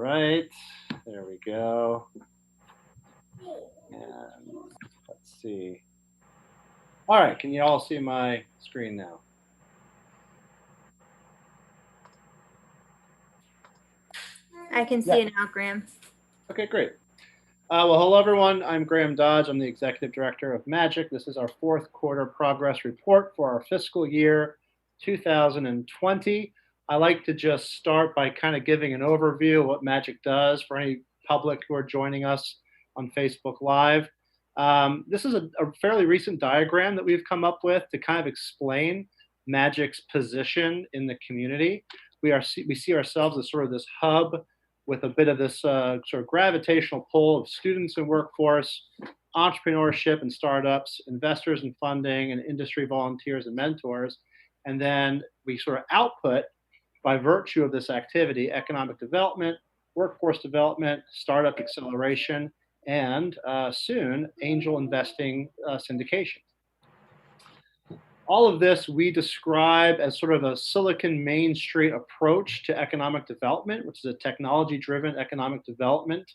right, there we go. And let's see. All right, can you all see my screen now? I can see it now, Graham. Okay, great. Well, hello everyone. I'm Graham Dodge. I'm the Executive Director of Magic. This is our fourth quarter progress report for our fiscal year 2020. I like to just start by kind of giving an overview of what Magic does for any public who are joining us on Facebook Live. This is a fairly recent diagram that we've come up with to kind of explain Magic's position in the community. We see ourselves as sort of this hub with a bit of this sort of gravitational pull of students and workforce, entrepreneurship and startups, investors and funding, and industry volunteers and mentors. And then we sort of output, by virtue of this activity, economic development, workforce development, startup acceleration, and soon angel investing syndication. All of this we describe as sort of a Silicon Main Street approach to economic development, which is a technology-driven economic development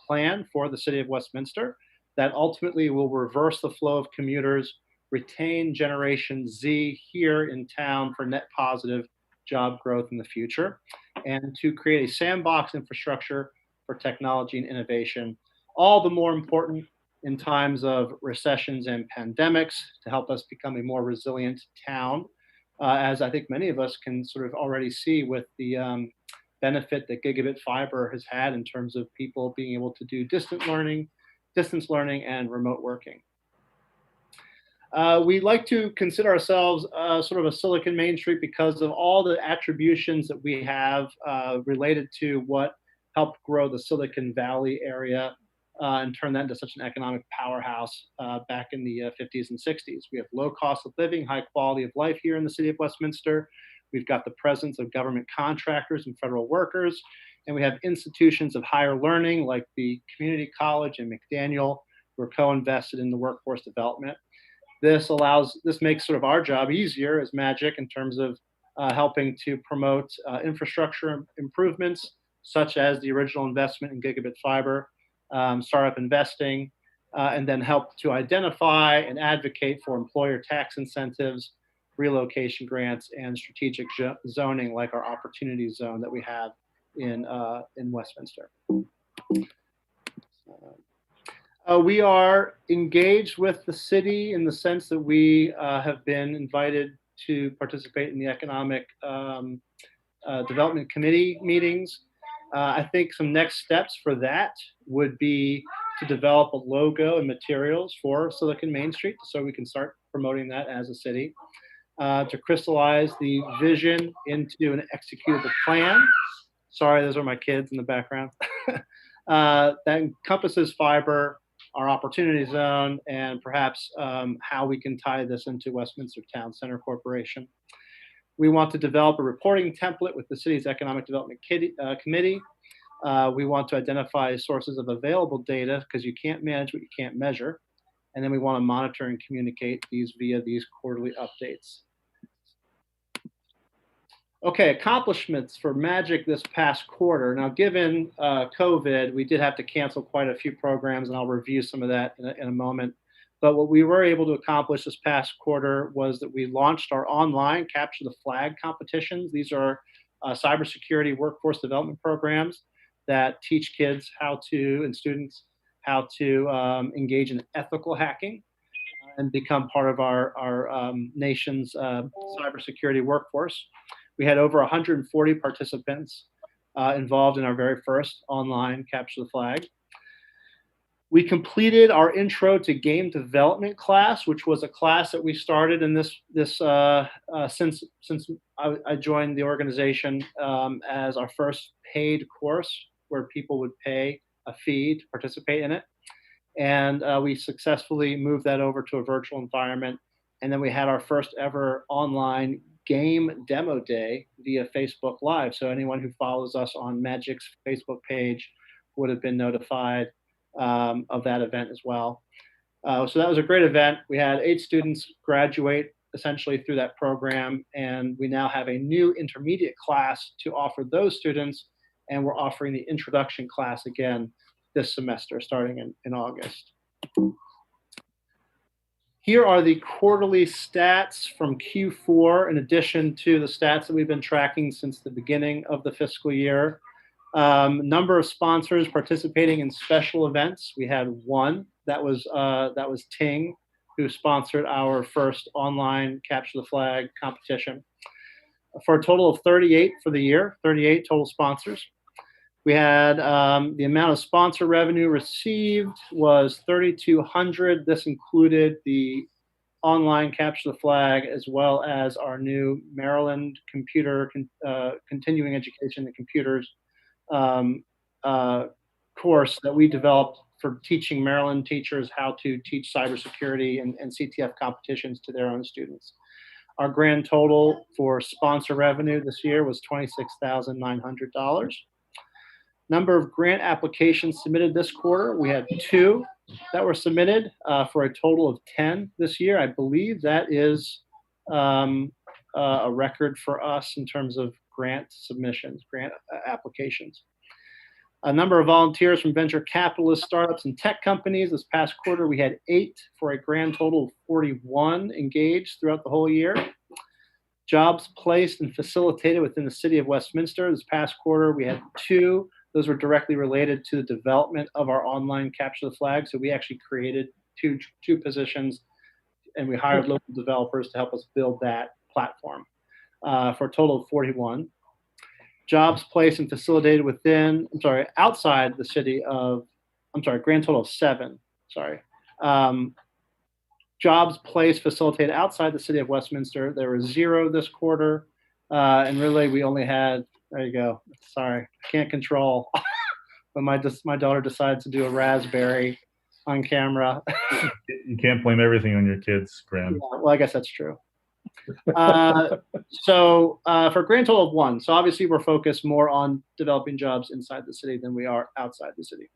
plan for the city of Westminster that ultimately will reverse the flow of commuters, retain Generation Z here in town for net positive job growth in the future, and to create a sandbox infrastructure for technology and innovation, all the more important in times of recessions and pandemics to help us become a more resilient town, as I think many of us can sort of already see with the benefit that gigabit fiber has had in terms of people being able to do distance learning and remote working. We like to consider ourselves sort of a Silicon Main Street because of all the attributions that we have related to what helped grow the Silicon Valley area and turn that into such an economic powerhouse back in the 50s and 60s. We have low cost of living, high quality of life here in the city of Westminster. We've got the presence of government contractors and federal workers, and we have institutions of higher learning like the Community College and McDaniel who are co-invested in the workforce development. This makes sort of our job easier as Magic in terms of helping to promote infrastructure improvements, such as the original investment in gigabit fiber, startup investing, and then help to identify and advocate for employer tax incentives, relocation grants, and strategic zoning like our opportunity zone that we have in Westminster. We are engaged with the city in the sense that we have been invited to participate in the Economic Development Committee meetings. I think some next steps for that would be to develop a logo and materials for Silicon Main Street so we can start promoting that as a city, to crystallize the vision into an executable plan. Sorry, those are my kids in the background. That encompasses fiber, our opportunity zone, and perhaps how we can tie this into Westminster Town Center Corporation. We want to develop a reporting template with the city's Economic Development Committee. We want to identify sources of available data because you can't manage what you can't measure. And then we want to monitor and communicate these via these quarterly updates. Okay, accomplishments for Magic this past quarter. Now, given COVID, we did have to cancel quite a few programs, and I'll review some of that in a moment. But what we were able to accomplish this past quarter was that we launched our online Capture the Flag competitions. These are cybersecurity workforce development programs that teach kids and students how to engage in ethical hacking and become part of our nation's cybersecurity workforce. We had over 140 participants involved in our very first online Capture the Flag. We completed our intro to game development class, which was a class that we started in since I joined the organization as our first paid course where people would pay a fee to participate in it. And we successfully moved that over to a virtual environment. And then we had our first ever online game demo day via Facebook Live. So anyone who follows us on Magic's Facebook page would have been notified of that event as well. So that was a great event. We had 8 students graduate essentially through that program, and we now have a new intermediate class to offer those students and we're offering the introduction class again this semester, starting in August. Here are the quarterly stats from Q4, in addition to the stats that we've been tracking since the beginning of the fiscal year. Number of sponsors participating in special events. We had one. That was Ting, who sponsored our first online Capture the Flag competition. For a total of 38 for the year, 38 total sponsors. We had the amount of sponsor revenue received was $3,200. This included the online Capture the Flag, as well as our new Maryland computer continuing education in computers course that we developed for teaching Maryland teachers how to teach cybersecurity and CTF competitions to their own students. Our grand total for sponsor revenue this year was $26,900. Number of grant applications submitted this quarter, we had 2 that were submitted for a total of 10 this year. I believe that is a record for us in terms of grant submissions, grant applications. A number of volunteers from venture capitalists, startups, and tech companies. This past quarter, we had 8 for a grand total of 41 engaged throughout the whole year. Jobs placed and facilitated within the city of Westminster. This past quarter, we had 2. Those were directly related to the development of our online Capture the Flag. So we actually created two positions, and we hired local developers to help us build that platform for a total of 41. Jobs placed and facilitated outside the city of, grand total of 7, jobs placed, facilitated outside the city of Westminster. There were 0 this quarter. And really we only had, there you go. Sorry, I can't control. But my daughter decided to do a raspberry on camera. You can't blame everything on your kids, Graham. Yeah, well, I guess that's true. So for a grand total of 1. So obviously we're focused more on developing jobs inside the city than we are outside the city.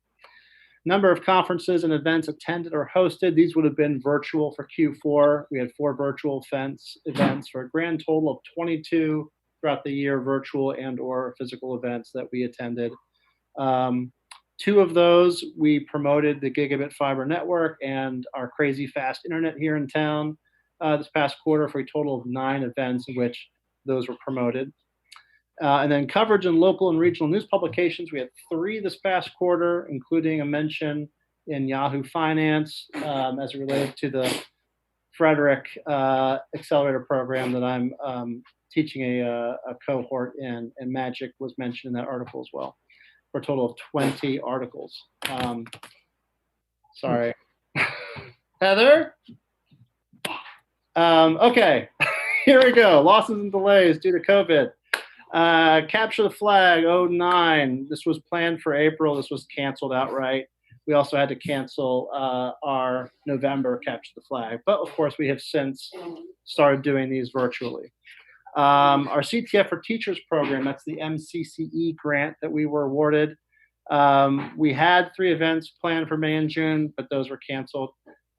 Number of conferences and events attended or hosted. These would have been virtual for Q4. We had 4 virtual events for a grand total of 22 throughout the year, virtual and or physical events that we attended. 2 of those, we promoted the gigabit fiber network and our crazy fast internet here in town this past quarter for a total of 9 events in which those were promoted. And then coverage in local and regional news publications, we had 3 this past quarter, including a mention in Yahoo Finance as it related to the Frederick Accelerator program that I'm teaching a cohort in, and Magic was mentioned in that article as well, for a total of 20 articles. Sorry. Heather? Okay, here we go. Losses and delays due to COVID. Capture the Flag 09. This was planned for April. This was canceled outright. We also had to cancel our November Capture the Flag. But of course, we have since started doing these virtually. Our CTF for Teachers program, that's the MCCE grant that we were awarded. We had 3 events planned for May and June, but those were canceled.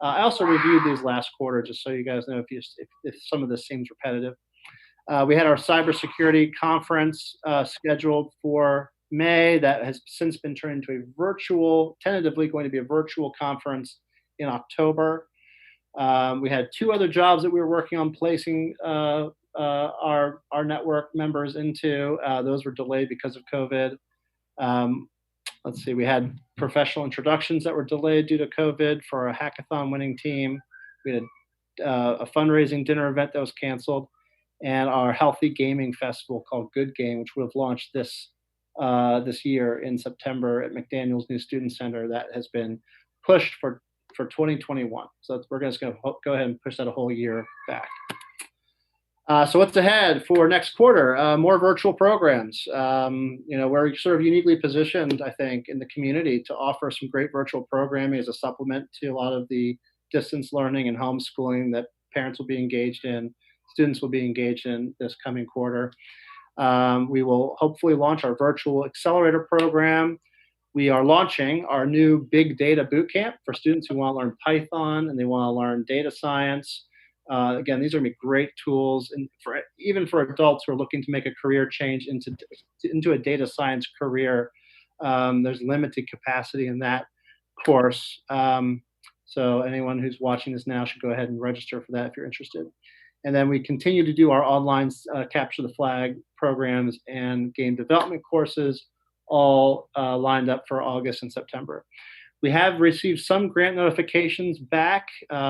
I also reviewed these last quarter, just so you guys know if some of this seems repetitive. We had our cybersecurity conference scheduled for May. That has since been turned into a virtual, tentatively going to be a virtual conference in October. We had 2 other jobs that we were working on placing our network members into. Those were delayed because of COVID. Let's see, we had professional introductions that were delayed due to COVID for a hackathon winning team. We had a fundraising dinner event that was canceled, and our healthy gaming festival called Good Game, which would have launched this year in September at McDaniel's new student center, that has been pushed for 2021. So we're just going to go ahead and push that a whole year back. So what's ahead for next quarter? More virtual programs. We're sort of uniquely positioned, I think, in the community to offer some great virtual programming as a supplement to a lot of the distance learning and homeschooling that parents will be engaged in, students will be engaged in this coming quarter. We will hopefully launch our virtual accelerator program. We are launching our new big data bootcamp for students who want to learn Python and they want to learn data science. Again, these are going to be great tools, and even for adults who are looking to make a career change into a data science career. There's limited capacity in that course. So anyone who's watching this now should go ahead and register for that if you're interested. And then we continue to do our online Capture the Flag programs and game development courses, all lined up for August and September. We have received some grant notifications back.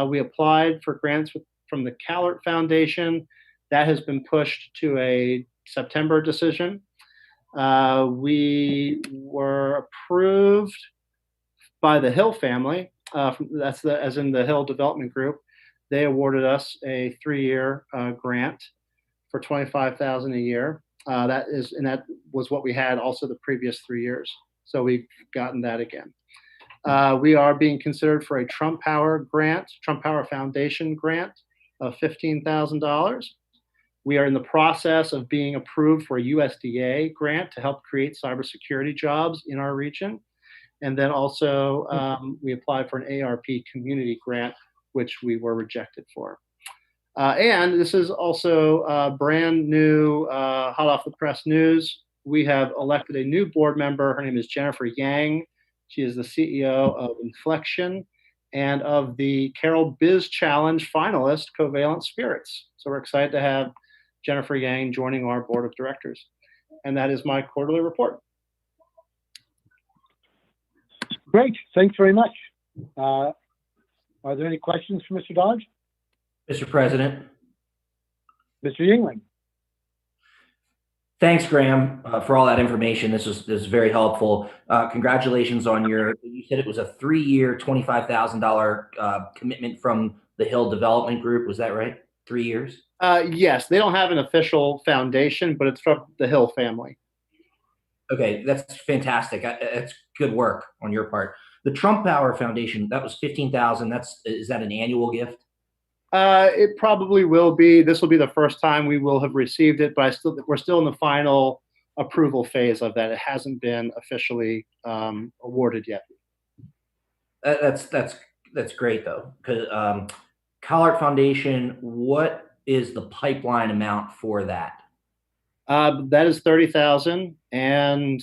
We applied for grants from the Callert Foundation. That has been pushed to a September decision. We were approved by the Hill family. As in the Hill Development Group. They awarded us a 3-year grant for $25,000 a year. That was what we had also the previous 3 years. So we've gotten that again. We are being considered for a Trump Power Foundation grant of $15,000. We are in the process of being approved for a USDA grant to help create cybersecurity jobs in our region. And then also we applied for an ARP community grant, which we were rejected for. And this is also brand new, hot off the press news. We have elected a new board member. Her name is Jennifer Yang. She is the CEO of Inflection and of the Carroll Biz Challenge finalist, Covalent Spirits. So we're excited to have Jennifer Yang joining our board of directors. And that is my quarterly report. Great, thanks very much. Are there any questions for Mr. Dodge? Mr. President. Mr. Yingling. Thanks, Graham, for all that information. This is very helpful. Congratulations on you said it was a 3-year, $25,000 commitment from the Hill Development Group. Was that right? 3 years? Yes, they don't have an official foundation, but it's from the Hill family. Okay, that's fantastic. That's good work on your part. The Trump Power Foundation, that was $15,000. Is that an annual gift? It probably will be. This will be the first time we will have received it, but we're still in the final approval phase of that. It hasn't been officially awarded yet. That's great though. Because Collard Foundation, what is the pipeline amount for that? That is $30,000, and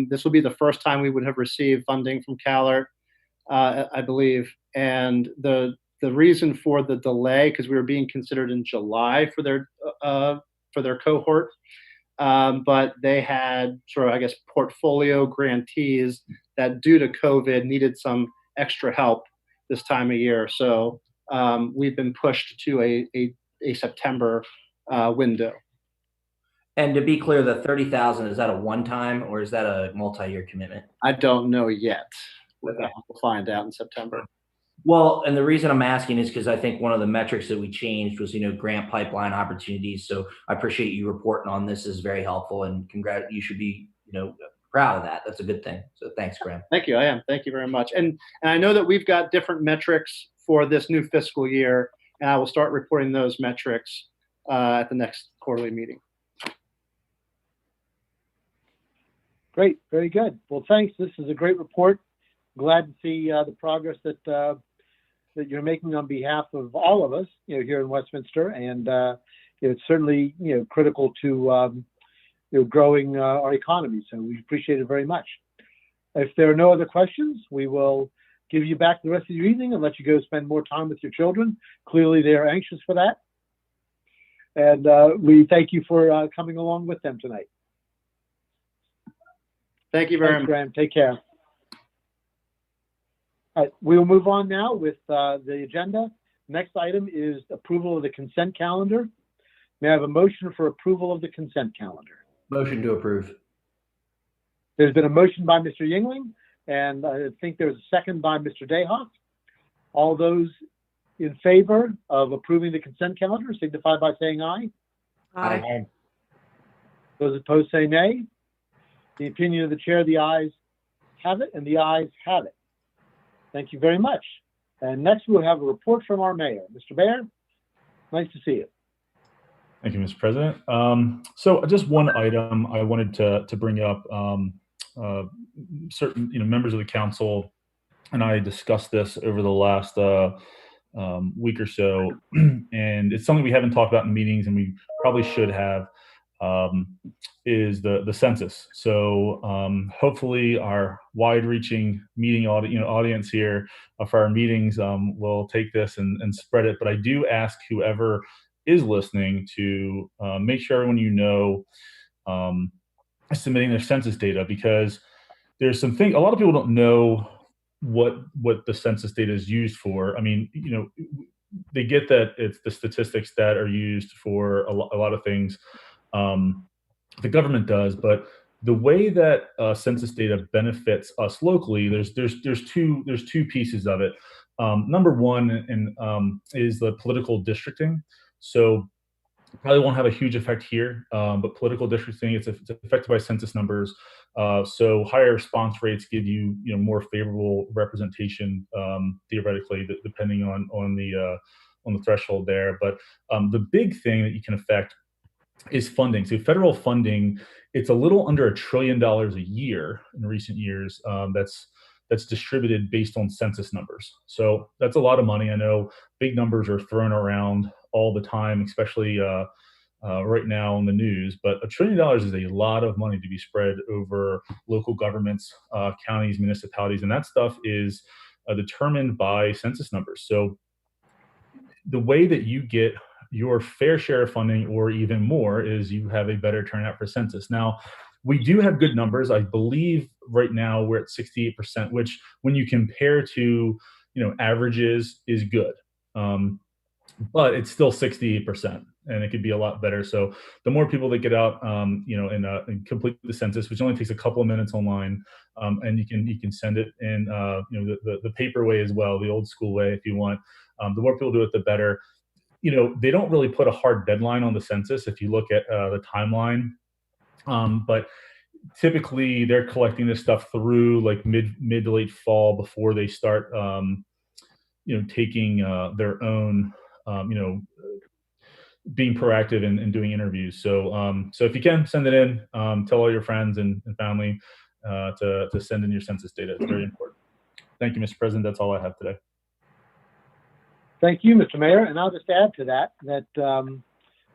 this will be the first time we would have received funding from Callert, I believe. And the reason for the delay, because we were being considered in July for their cohort, but they had sort of, I guess, portfolio grantees that, due to COVID, needed some extra help this time of year. So we've been pushed to a September window. And to be clear, the $30,000, is that a one-time or is that a multi-year commitment? I don't know yet. We'll find out in September. Well, and the reason I'm asking is because I think one of the metrics that we changed was, grant pipeline opportunities. So I appreciate you reporting on this. Is very helpful, and you should be, proud of that. That's a good thing. So thanks, Graham. Thank you. I am. Thank you very much. And I know that we've got different metrics for this new fiscal year, and I will start reporting those metrics at the next quarterly meeting. Great, very good. Well, thanks. This is a great report. Glad to see the progress that you're making on behalf of all of us, here in Westminster, and it's certainly critical to growing our economy. So we appreciate it very much. If there are no other questions, we will give you back the rest of your evening and let you go spend more time with your children. Clearly, they are anxious for that, and we thank you for coming along with them tonight. Thank you very much, Graham. Take care. All right, we will move on now with the agenda. Next item is approval of the consent calendar. May I have a motion for approval of the consent calendar? Motion to approve. There's been a motion by Mr. Yingling, and I think there's a second by Mr. Dayhoff. All those in favor of approving the consent calendar signify by saying aye. Aye. Those opposed say nay. The opinion of the chair, the ayes have it, and the ayes have it. Thank you very much. And next we'll have a report from our mayor. Mr. Baer, nice to see you. Thank you, Mr. President. So just one item I wanted to bring up. Certain members of the council and I discussed this over the last week or so, and it's something we haven't talked about in meetings, and we probably should have. Is the census. So hopefully our wide-reaching meeting audience here for our meetings will take this and spread it. But I do ask whoever is listening to make sure everyone submitting their census data, because there's some things a lot of people don't know what the census data is used for. I mean, they get that it's the statistics that are used for a lot of things. The government does, but the way that census data benefits us locally, there's two pieces of it. Number one is the political districting. So probably won't have a huge effect here, but political districting, it's affected by census numbers. So higher response rates give you more favorable representation, theoretically, depending on the threshold there. But the big thing that you can affect is funding. So federal funding, it's a little under $1 trillion a year in recent years. That's distributed based on census numbers. So that's a lot of money. I know big numbers are thrown around all the time, especially right now in the news. But $1 trillion is a lot of money to be spread over local governments, counties, municipalities, and that stuff is determined by census numbers. So the way that you get your fair share of funding, or even more, is you have a better turnout for census. Now, we do have good numbers. I believe right now we're at 68%, which when you compare to averages is good, but it's still 68%, and it could be a lot better. So the more people that get out, and complete the census, which only takes a couple of minutes online, and you can send it in, the paper way as well, the old school way if you want. The more people do it, the better. They don't really put a hard deadline on the census if you look at the timeline, but typically they're collecting this stuff through like mid to late fall before they start, taking their own, being proactive and doing interviews. So if you can send it in, tell all your friends and family to send in your census data. It's very important. Thank you, Mr. President. That's all I have today. Thank you, Mr. Mayor. And I'll just add to that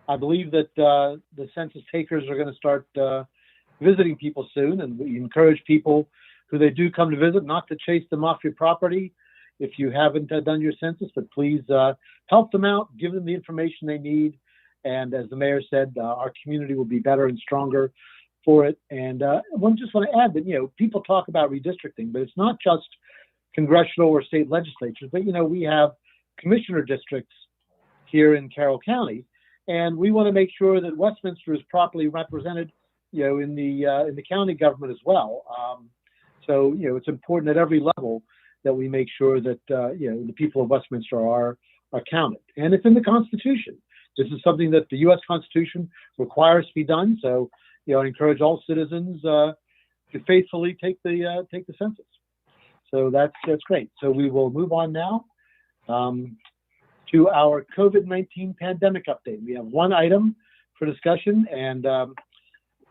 I believe that the census takers are going to start visiting people soon, and we encourage people who they do come to visit not to chase them off your property if you haven't done your census, but please help them out, give them the information they need. And as the mayor said, our community will be better and stronger for it. And I just want to add that, people talk about redistricting, but it's not just congressional or state legislatures, but, we have commissioner districts here in Carroll County, and we want to make sure that Westminster is properly represented, in the county government as well. So it's important at every level that we make sure that the people of Westminster are counted, and it's in the Constitution. This is something that the U.S. Constitution requires to be done. So I encourage all citizens to faithfully take the census. So that's great. So we will move on now to our COVID-19 pandemic update. We have one item for discussion, and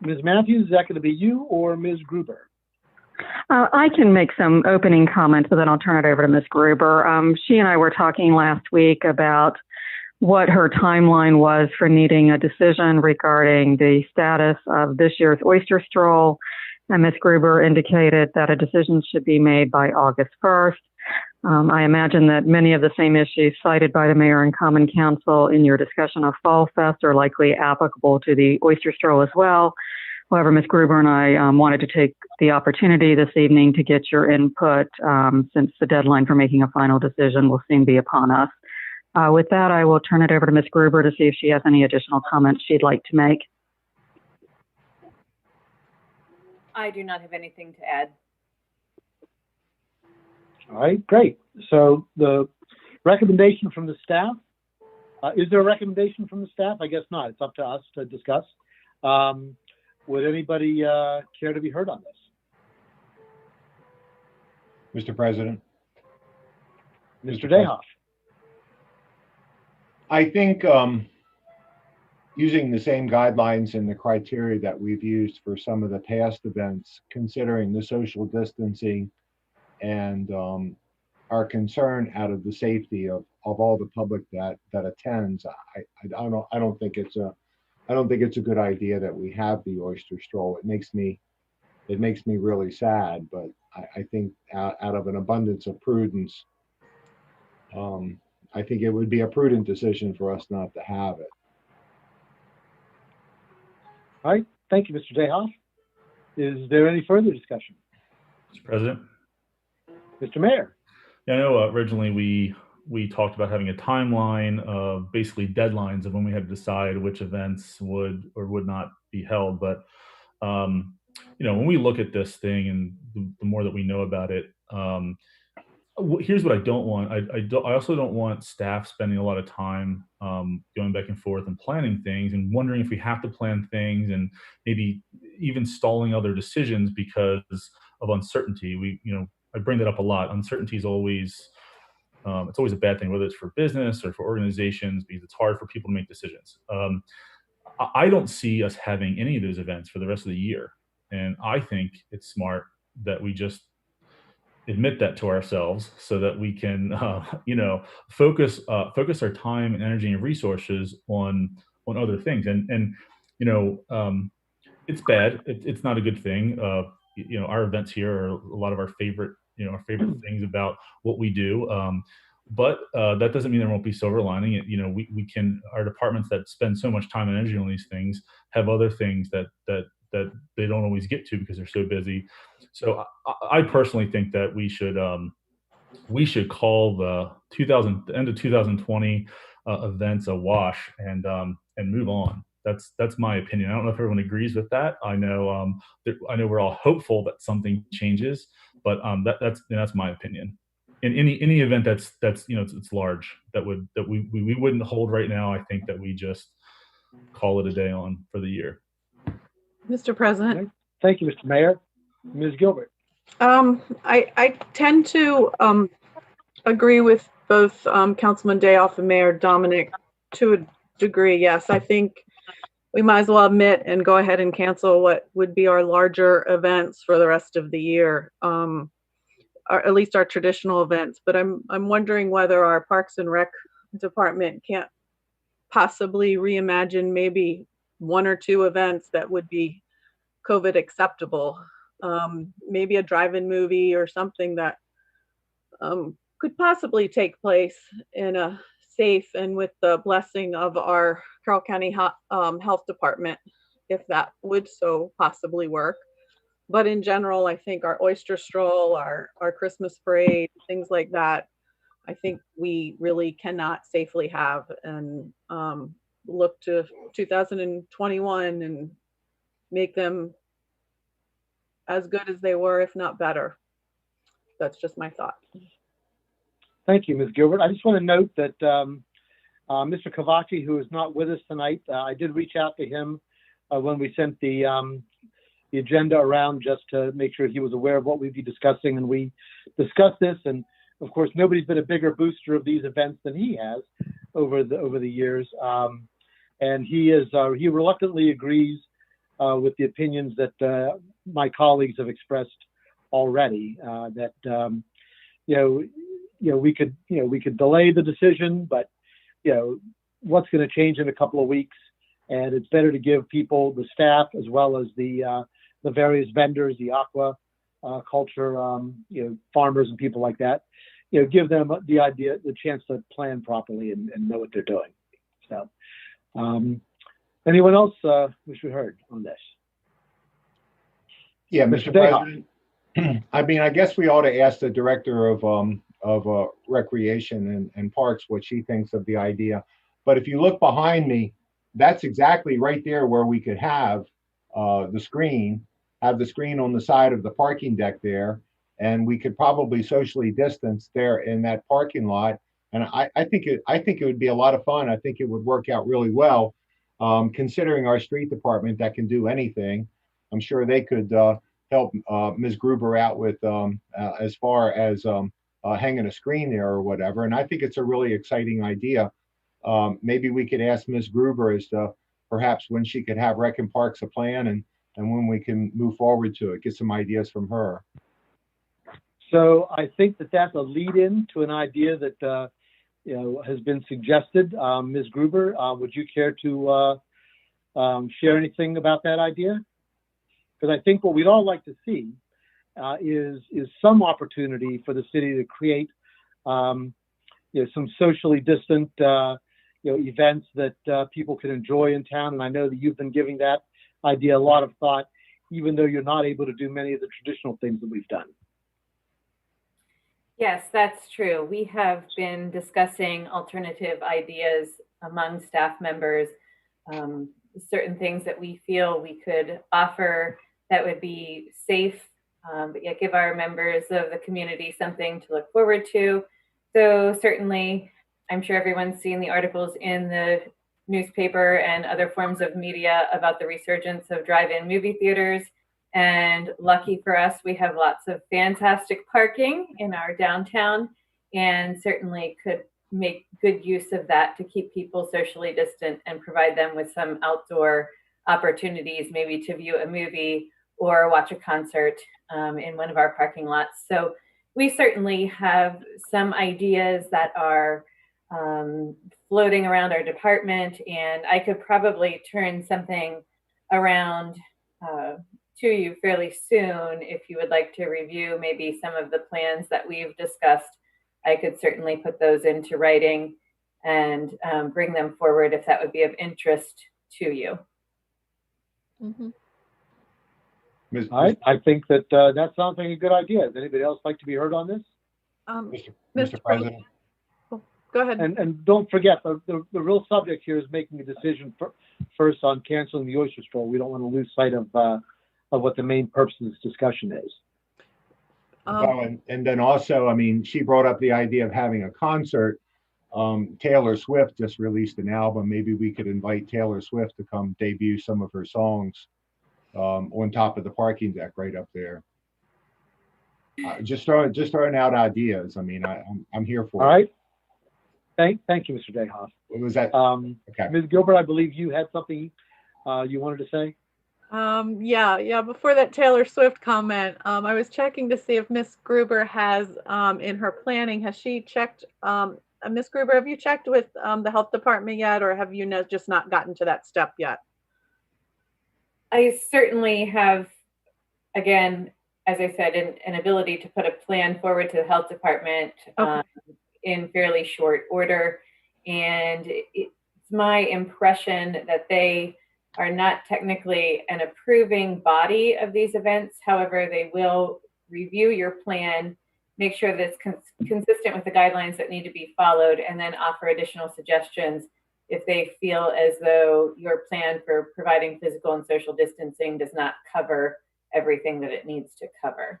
Ms. Matthews, is that going to be you or Ms. Gruber? I can make some opening comments, but then I'll turn it over to Ms. Gruber. She and I were talking last week about what her timeline was for needing a decision regarding the status of this year's oyster stroll. And Ms. Gruber indicated that a decision should be made by August 1st. I imagine that many of the same issues cited by the mayor and common council in your discussion of Fall Fest are likely applicable to the oyster stroll as well. However, Ms. Gruber and I wanted to take the opportunity this evening to get your input, since the deadline for making a final decision will soon be upon us. With that, I will turn it over to Ms. Gruber to see if she has any additional comments she'd like to make. I do not have anything to add. All right, great. So the recommendation from the staff, is there a recommendation from the staff? I guess not. It's up to us to discuss. Would anybody care to be heard on this? Mr. President. Mr. Dehoff. I think using the same guidelines and the criteria that we've used for some of the past events, considering the social distancing and our concern out of the safety of all the public that attends. I don't think it's a good idea that we have the oyster stroll. It makes me really sad, but I think out of an abundance of prudence, I think it would be a prudent decision for us not to have it. All right. Thank you, Mr. Dayhoff. Is there any further discussion? Mr. President? Mr. Mayor? Yeah, I know originally we talked about having a timeline of basically deadlines of when we had to decide which events would or would not be held. But, when we look at this thing and the more that we know about it, here's what I don't want. I also don't want staff spending a lot of time going back and forth and planning things and wondering if we have to plan things and maybe even stalling other decisions because of uncertainty. I bring that up a lot. Uncertainty is always it's always a bad thing, whether it's for business or for organizations, because it's hard for people to make decisions. I don't see us having any of those events for the rest of the year, and I think it's smart that we just admit that to ourselves so that we can focus our time and energy and resources on other things. And it's bad. It's not a good thing. Our events here are a lot of our favorite things about what we do. But that doesn't mean there won't be silver lining. We can, our departments that spend so much time and energy on these things have other things that they don't always get to because they're so busy. So I personally think that we should call the end of 2020 events a wash and move on. That's my opinion. I don't know if everyone agrees with that. I know we're all hopeful that something changes, but that's my opinion. In any event that's it's large that we wouldn't hold right now, I think that we just call it a day on for the year. Mr. President. Thank you, Mr. Mayor. Ms. Gilbert. I tend to agree with both Councilman Dayoff and Mayor Dominic to a degree. Yes, I think we might as well admit and go ahead and cancel what would be our larger events for the rest of the year, or at least our traditional events. But I'm wondering whether our Parks and Rec department can't possibly reimagine maybe one or two events that would be COVID acceptable. Maybe a drive-in movie or something that could possibly take place in a safe and with the blessing of our Carroll County Health Department, if that would so possibly work. But in general, I think our oyster stroll, our Christmas parade, things like that, I think we really cannot safely have, and look to 2021 and make them as good as they were, if not better. That's just my thought. Thank you, Ms. Gilbert. I just want to note that Mr. Cavacci, who is not with us tonight, I did reach out to him when we sent the agenda around just to make sure he was aware of what we'd be discussing, and we discussed this. And of course, nobody's been a bigger booster of these events than he has over the years. And he reluctantly agrees with the opinions that my colleagues have expressed already. That we could delay the decision, but what's going to change in a couple of weeks, and it's better to give people, the staff, as well as the various vendors, the aqua culture, farmers and people like that, give them the chance to plan properly and know what they're doing. So, anyone else wish we heard on this? Yeah, Mr. President. I mean, I guess we ought to ask the director of recreation and parks what she thinks of the idea. But if you look behind me, that's exactly right there where we could have the screen on the side of the parking deck there, and we could probably socially distance there in that parking lot. And I think it would be a lot of fun. I think it would work out really well, considering our street department that can do anything. I'm sure they could help Ms. Gruber out with as far as hanging a screen there or whatever. And I think it's a really exciting idea. Maybe we could ask Ms. Gruber as to perhaps when she could have Rec and Parks a plan and when we can move forward to it, get some ideas from her. So I think that that's a lead in to an idea that has been suggested. Ms. Gruber, would you care to share anything about that idea? Because I think what we'd all like to see is some opportunity for the city to create some socially distant events that people can enjoy in town. And I know that you've been giving that idea a lot of thought, even though you're not able to do many of the traditional things that we've done. Yes, that's true. We have been discussing alternative ideas among staff members, certain things that we feel we could offer that would be safe, but yet give our members of the community something to look forward to. So certainly, I'm sure everyone's seen the articles in the newspaper and other forms of media about the resurgence of drive-in movie theaters. And lucky for us, we have lots of fantastic parking in our downtown, and certainly could make good use of that to keep people socially distant and provide them with some outdoor opportunities, maybe to view a movie or watch a concert in one of our parking lots. So we certainly have some ideas that are floating around our department, and I could probably turn something around to you fairly soon if you would like to review maybe some of the plans that we've discussed. I could certainly put those into writing and bring them forward if that would be of interest to you. Mm-hmm. All right, I think that that sounds like a good idea. Does anybody else like to be heard on this? Mr. President. Go ahead. And don't forget, the real subject here is making a decision first on canceling the oyster stroll. We don't want to lose sight of what the main purpose of this discussion is. Well, and then also, I mean, she brought up the idea of having a concert. Taylor Swift just released an album. Maybe we could invite Taylor Swift to come debut some of her songs on top of the parking deck right up there. Just throwing out ideas. I mean, I'm here for it. All right. Thank you, Mr. Dayhoff. What was that? Okay. Ms. Gilbert, I believe you had something you wanted to say? Yeah. Before that Taylor Swift comment, I was checking to see if Ms. Gruber has, in her planning, has she checked, Ms. Gruber, have you checked with the health department yet, or have you just not gotten to that step yet? I certainly have, again, as I said, an ability to put a plan forward to the health department in fairly short order. And it's my impression that they are not technically an approving body of these events. However, they will review your plan, make sure that it's consistent with the guidelines that need to be followed, and then offer additional suggestions if they feel as though your plan for providing physical and social distancing does not cover everything that it needs to cover.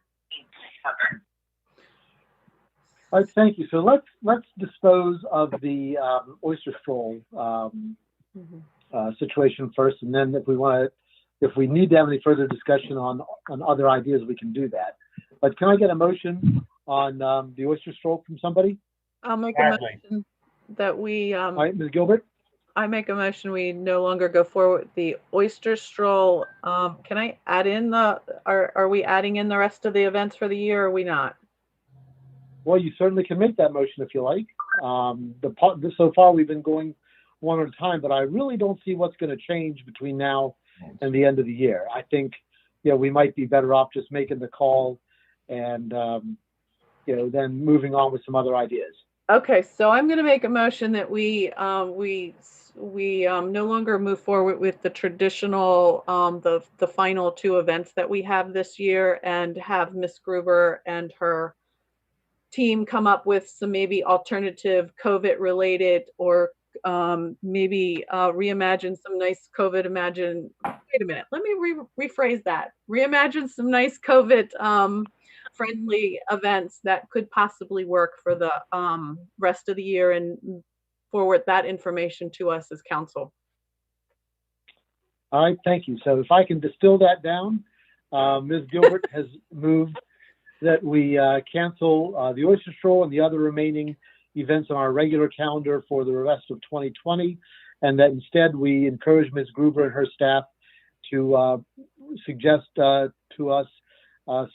All right, thank you. So let's dispose of the oyster stroll situation first, and then if we need to have any further discussion on other ideas, we can do that. But can I get a motion on the oyster stroll from somebody? I'll make a motion that we. All right, Ms. Gilbert. I make a motion we no longer go forward with the oyster stroll. Can I add in are we adding in the rest of the events for the year, or are we not? Well, you certainly can make that motion if you like. So far we've been going one at a time, but I really don't see what's going to change between now and the end of the year. I think, we might be better off just making the call and, then moving on with some other ideas. Okay, so I'm going to make a motion that we no longer move forward with the traditional, the final two events that we have this year, and have Ms. Gruber and her team come up with some maybe alternative COVID related, or maybe reimagine some nice COVID wait a minute, let me rephrase that. Reimagine some nice COVID friendly events that could possibly work for the rest of the year, and forward that information to us as council. All right, thank you. So if I can distill that down, Ms. Gilbert has moved that we cancel the oyster stroll and the other remaining events on our regular calendar for the rest of 2020, and that instead we encourage Ms. Gruber and her staff to suggest to us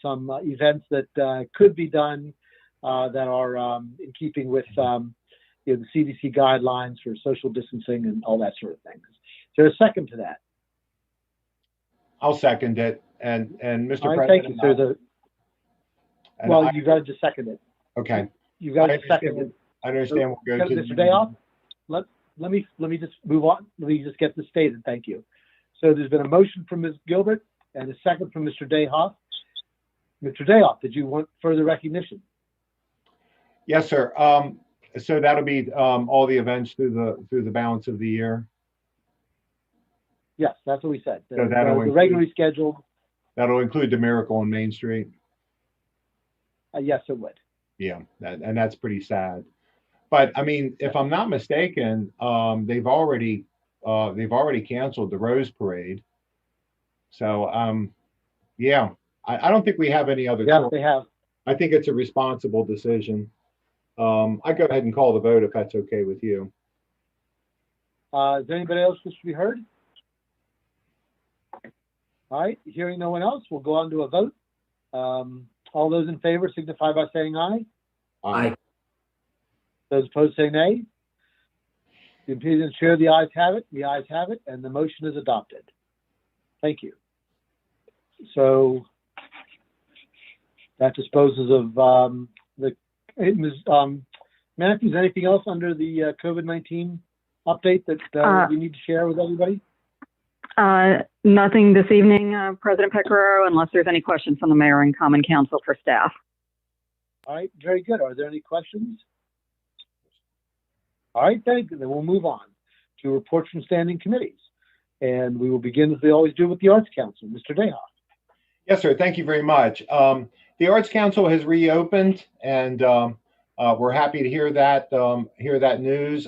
some events that could be done that are in keeping with the CDC guidelines for social distancing and all that sort of thing. Is there a second to that? I'll second it. And Mr. All right, President. thank you. So you got to just second it. Okay. You got to second it. I understand. We'll go to Mr. Dayoff. Let me just move on. Let me just get this stated. Thank you. So there's been a motion from Ms. Gilbert and a second from Mr. Dayoff. Mr. Dayoff, did you want further recognition? Yes, sir. So that'll be all the events through the balance of the year. Yes, that's what we said. So The regularly scheduled. That'll include the Miracle on Main Street. Yes, it would. Yeah, and that's pretty sad. But I mean, if I'm not mistaken, they've already canceled the Rose Parade. So yeah, I don't think we have any other choice. They have. I think it's a responsible decision. I go ahead and call the vote if that's okay with you. Is there anybody else wish to be heard? All right, hearing no one else, we'll go on to a vote. All those in favor signify by saying aye. Aye. Those opposed say nay. The opinion chair, the ayes have it. The ayes have it, and the motion is adopted. Thank you. So that disposes of Ms. Matthews, anything else under the COVID-19 update that we need to share with everybody? Nothing this evening, President Pecoraro, unless there's any questions from the mayor and common council for staff. All right, very good. Are there any questions? All right, thank you. Then we'll move on to reports from standing committees. And we will begin as we always do with the Arts Council. Mr. Dayoff. Yes, sir. Thank you very much. The Arts Council has reopened, and we're happy to hear that news.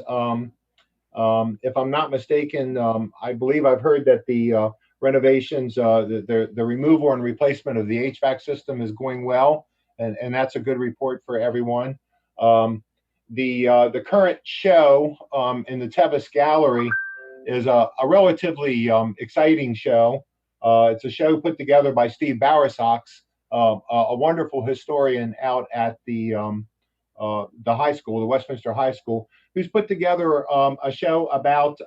If I'm not mistaken, I believe I've heard that the renovations, the removal and replacement of the HVAC system is going well, and that's a good report for everyone. The current show in the Tevis Gallery is a relatively exciting show. It's a show put together by Steve Bowersox, a wonderful historian out at the high school, the Westminster High School, who's put together a show about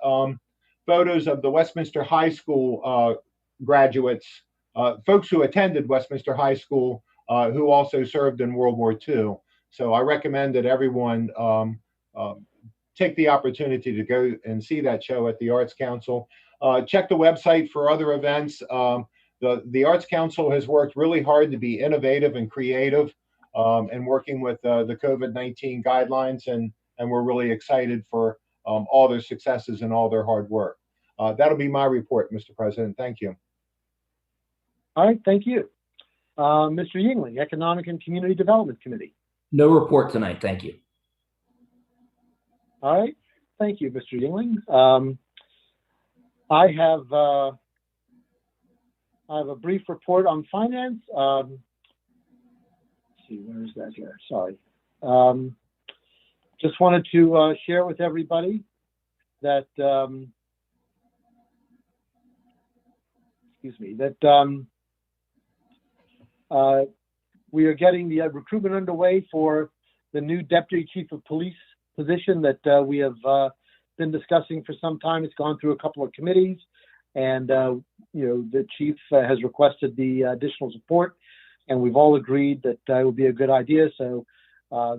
photos of the Westminster High School graduates, folks who attended Westminster High School, who also served in World War II. So I recommend that everyone take the opportunity to go and see that show at the Arts Council. Check the website for other events. The Arts Council has worked really hard to be innovative and creative and working with the COVID-19 guidelines, and we're really excited for all their successes and all their hard work. That'll be my report, Mr. President. Thank you. All right, thank you. Mr. Yingling, Economic and Community Development Committee. No report tonight. Thank you. All right, thank you, Mr. Yingling. I have a brief report on finance. Let's see, where is that here? Sorry. Just wanted to share with everybody that, we are getting the recruitment underway for the new Deputy Chief of Police position that we have been discussing for some time. It's gone through a couple of committees, and the chief has requested the additional support, and we've all agreed that it would be a good idea. So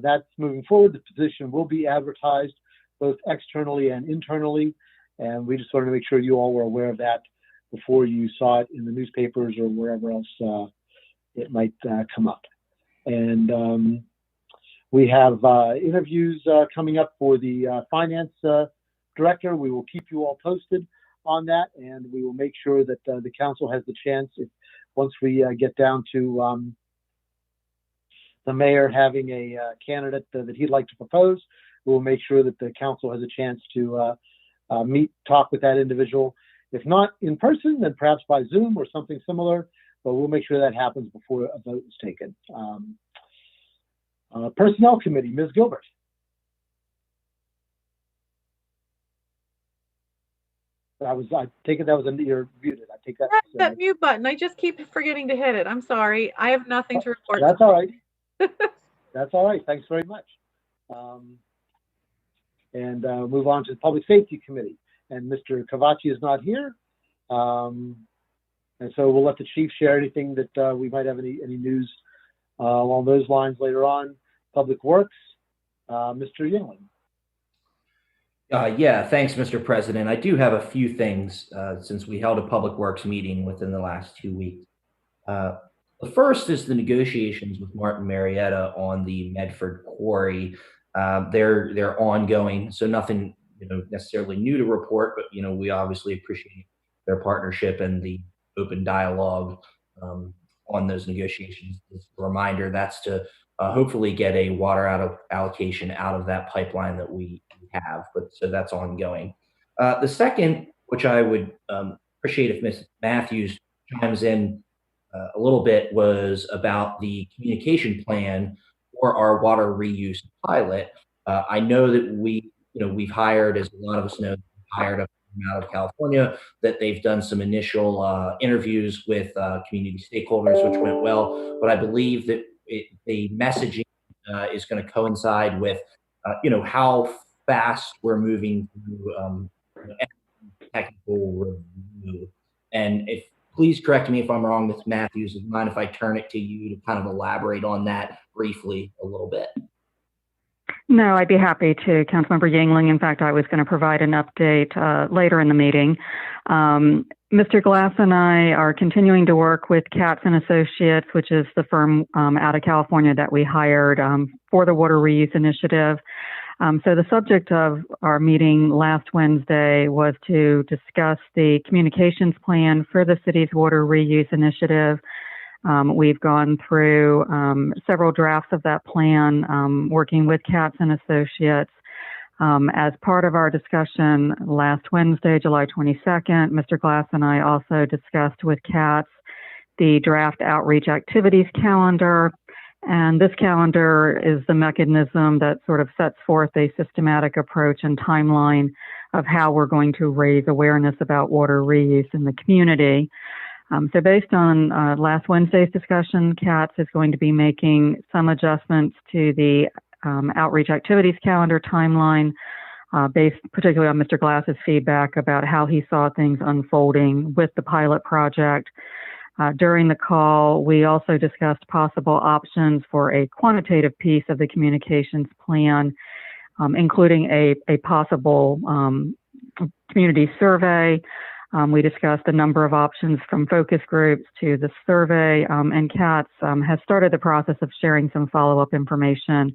that's moving forward. The position will be advertised both externally and internally, and we just wanted to make sure you all were aware of that before you saw it in the newspapers or wherever else it might come up. And we have interviews coming up for the finance director. We will keep you all posted on that, and we will make sure that the council has the chance, once we get down to the mayor having a candidate that he'd like to propose, we will make sure that the council has a chance to talk with that individual. If not in person, then perhaps by Zoom or something similar, but we'll make sure that happens before a vote is taken. Personnel Committee, Ms. Gilbert. I take it that was you're muted. I take that. That mute button. I just keep forgetting to hit it. I'm sorry. I have nothing to report. That's all right. That's all right. Thanks very much. and move on to the Public Safety Committee. And Mr. Cavacci is not here. And so we'll let the chief share anything that we might have any news along those lines later on. Public Works, Mr. Yingling. Yeah, thanks, Mr. President. I do have a few things since we held a Public Works meeting within the last 2 weeks. The first is the negotiations with Martin Marietta on the Medford Quarry. They're ongoing, so nothing necessarily new to report, but we obviously appreciate their partnership and the open dialogue on those negotiations. Just a reminder, that's to hopefully get a water allocation out of that pipeline that we have, but so that's ongoing. The second, which I would appreciate if Ms. Matthews chimes in a little bit, was about the communication plan for our water reuse pilot. I know that we've hired, as a lot of us know, hired a firm out of California, that they've done some initial interviews with community stakeholders, which went well. But I believe that the messaging is going to coincide with, how fast we're moving through technical review. And please correct me if I'm wrong, Ms. Matthews. Do you mind if I turn it to you to kind of elaborate on that briefly a little bit? No, I'd be happy to, Councilmember Yingling. In fact, I was going to provide an update later in the meeting. Mr. Glass and I are continuing to work with Katz and Associates, which is the firm out of California that we hired for the Water Reuse Initiative. So the subject of our meeting last Wednesday was to discuss the communications plan for the city's Water Reuse Initiative. We've gone through several drafts of that plan, working with Katz and Associates. As part of our discussion last Wednesday, July 22nd, Mr. Glass and I also discussed with Katz the draft outreach activities calendar. And this calendar is the mechanism that sort of sets forth a systematic approach and timeline of how we're going to raise awareness about water reuse in the community. So based on last Wednesday's discussion, Katz is going to be making some adjustments to the outreach activities calendar timeline, based particularly on Mr. Glass's feedback about how he saw things unfolding with the pilot project. During the call, we also discussed possible options for a quantitative piece of the communications plan, including a possible community survey. We discussed a number of options from focus groups to the survey, and Katz has started the process of sharing some follow-up information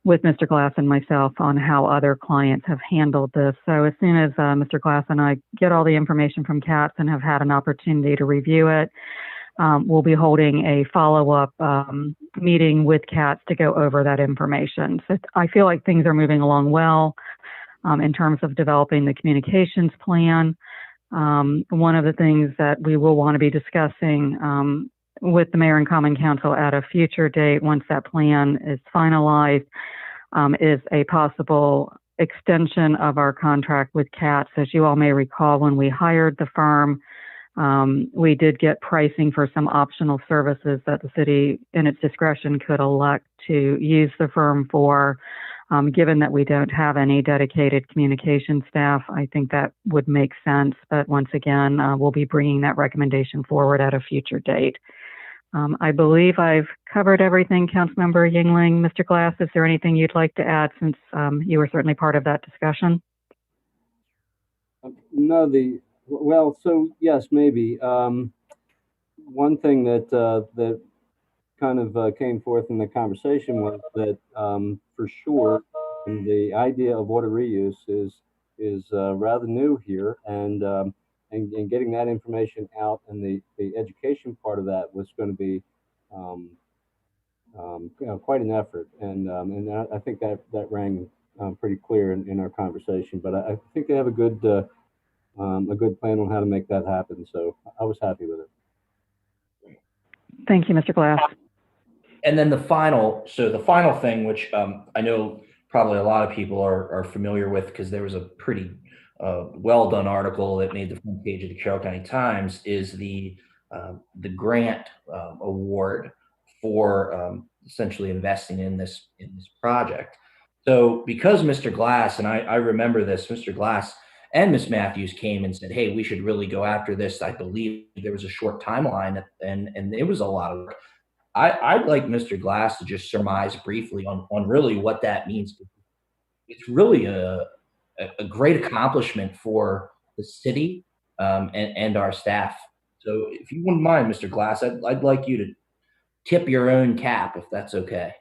with Mr. Glass and myself on how other clients have handled this. So as soon as Mr. Glass and I get all the information from Katz and have had an opportunity to review it, we'll be holding a follow-up meeting with Katz to go over that information. So I feel like things are moving along well in terms of developing the communications plan. One of the things that we will want to be discussing with the Mayor and Common Council at a future date, once that plan is finalized, is a possible extension of our contract with Katz. As you all may recall, when we hired the firm, we did get pricing for some optional services that the city, in its discretion, could elect to use the firm for. Given that we don't have any dedicated communication staff, I think that would make sense. But once again, we'll be bringing that recommendation forward at a future date. I believe I've covered everything, Councilmember Yingling. Mr. Glass, is there anything you'd like to add, since you were certainly part of that discussion? No, so yes, maybe. One thing that kind of came forth in the conversation was that for sure the idea of water reuse is rather new here, and getting that information out, and the education part of that was going to be quite an effort, and I think that rang pretty clear in our conversation. But I think they have a good plan on how to make that happen, so I was happy with it. Thank you, Mr. Glass. And then the final thing, which I know probably a lot of people are familiar with, because there was a pretty well done article that made the front page of the Carroll County Times, is the grant award for essentially investing in this project. So because Mr. Glass, and I remember this, Mr. Glass and Miss Matthews came and said, hey, we should really go after this. I believe there was a short timeline and it was a lot of work. I'd like Mr. Glass to just surmise briefly on really what that means. It's really a great accomplishment for the city and our staff. So if you wouldn't mind, Mr. Glass, I'd like you to tip your own cap, if that's okay.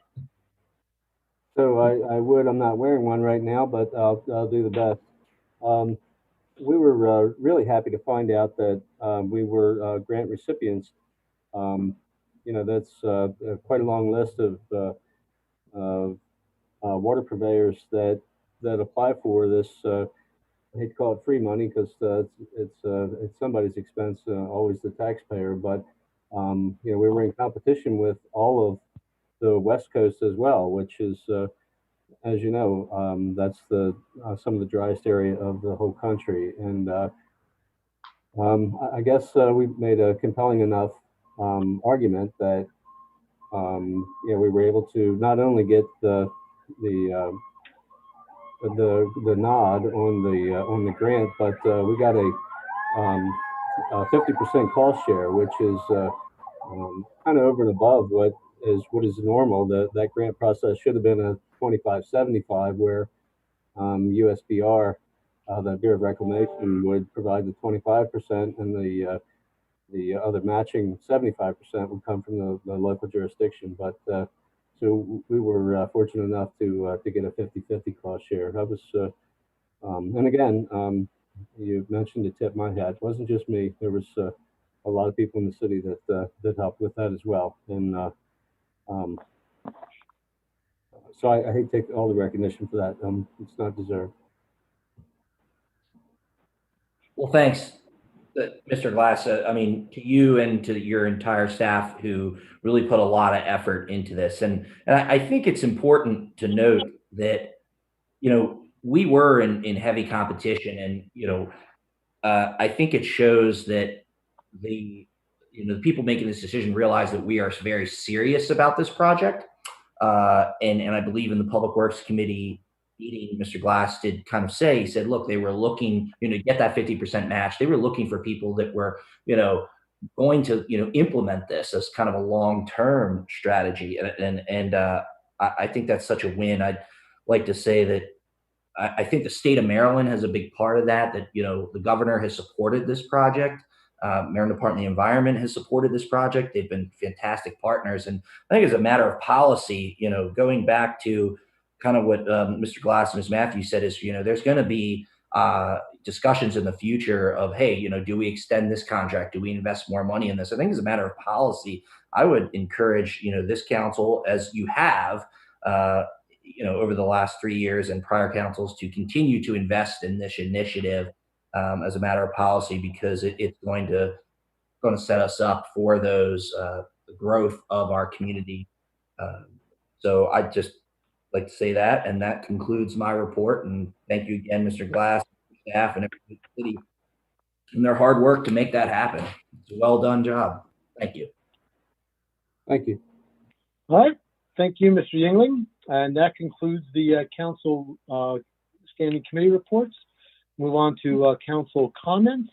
So I would. I'm not wearing one right now, but I'll do the best. We were really happy to find out that we were grant recipients. That's quite a long list of water purveyors that apply for this. I hate to call it free money because it's somebody's expense, always the taxpayer. But we were in competition with all of the West Coast as well, which is, as you know, that's some of the driest area of the whole country. And I guess we made a compelling enough argument that we were able to not only get the nod on the grant, but we got a 50% cost share, which is kind of over and above what is normal. That grant process should have been a 25-75, where USBR, the Bureau of Reclamation, would provide the 25%, and the other matching 75% would come from the local jurisdiction. But so we were fortunate enough to get a 50-50 cost share. That was, and again, you mentioned to tip my hat. It wasn't just me. There was a lot of people in the city that helped with that as well. And so I hate to take all the recognition for that. It's not deserved. Well, thanks, Mr. Glass. I mean, to you and to your entire staff who really put a lot of effort into this. And I think it's important to note that, we were in heavy competition, and, I think it shows that the people making this decision realize that we are very serious about this project. And I believe in the Public Works Committee meeting, Mr. Glass did kind of say, he said, look, they were looking, to get that 50% match. They were looking for people that were, going to, implement this as kind of a long-term strategy. And I think that's such a win. I'd like to say that I think the state of Maryland has a big part of that, the governor has supported this project. Maryland Department of the Environment has supported this project. They've been fantastic partners. And I think as a matter of policy, going back to kind of what Mr. Glass and Ms. Matthews said is, there's going to be discussions in the future of, hey, do we extend this contract? Do we invest more money in this? I think as a matter of policy, I would encourage, this council, as you have, over the last 3 years, and prior councils, to continue to invest in this initiative as a matter of policy, because it's going to set us up for the growth of our community. So I just like to say that, and that concludes my report. And thank you again, Mr. Glass, staff, and everybody in the city, and their hard work to make that happen. It's a well done job. Thank you. Thank you. All right. Thank you, Mr. Yingling. And that concludes the council standing committee reports. Move on to council comments.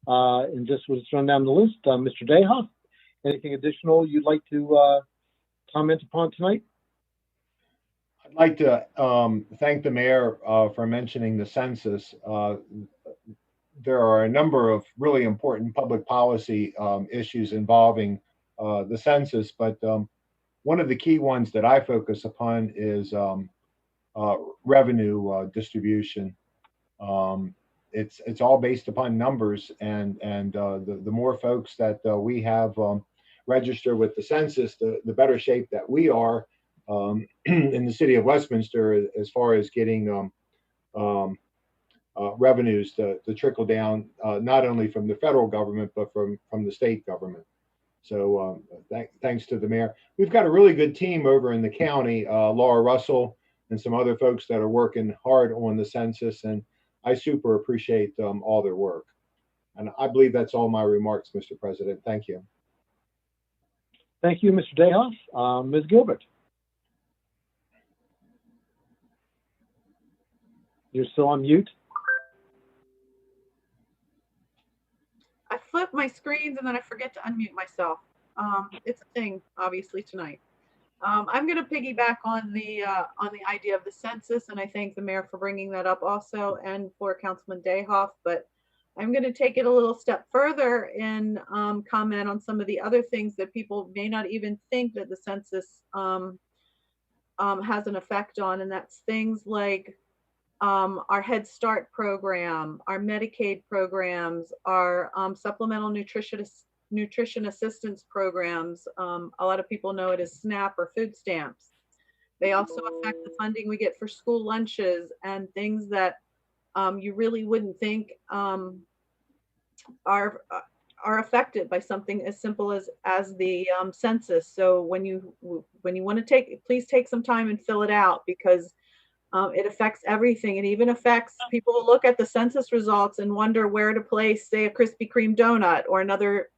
And just was run down the list. Mr. Dayhoff, anything additional you'd like to comment upon tonight? I'd like to thank the mayor for mentioning the census. There are a number of really important public policy issues involving the census, but one of the key ones that I focus upon is revenue distribution. It's all based upon numbers, and the more folks that we have register with the census, the better shape that we are in the city of Westminster as far as getting revenues to trickle down, not only from the federal government, but from the state government. So thanks to the mayor. We've got a really good team over in the county, Laura Russell and some other folks that are working hard on the census, and I super appreciate all their work. And I believe that's all my remarks, Mr. President. Thank you. Thank you, Mr. Dayhoff. Ms. Gilbert. You're still on mute. I flip my screens and then I forget to unmute myself. It's a thing, obviously, tonight. I'm going to piggyback on the idea of the census, and I thank the mayor for bringing that up also, and for Councilman Dayhoff. But I'm going to take it a little step further and comment on some of the other things that people may not even think that the census has an effect on, and that's things like our Head Start program, our Medicaid programs, our supplemental nutrition assistance programs. A lot of people know it as SNAP or food stamps. They also affect the funding we get for school lunches and things that you really wouldn't think are affected by something as simple as the census. So when you want to please take some time and fill it out, because it affects everything. It even affects people who look at the census results and wonder where to place, say, a Krispy Kreme donut or another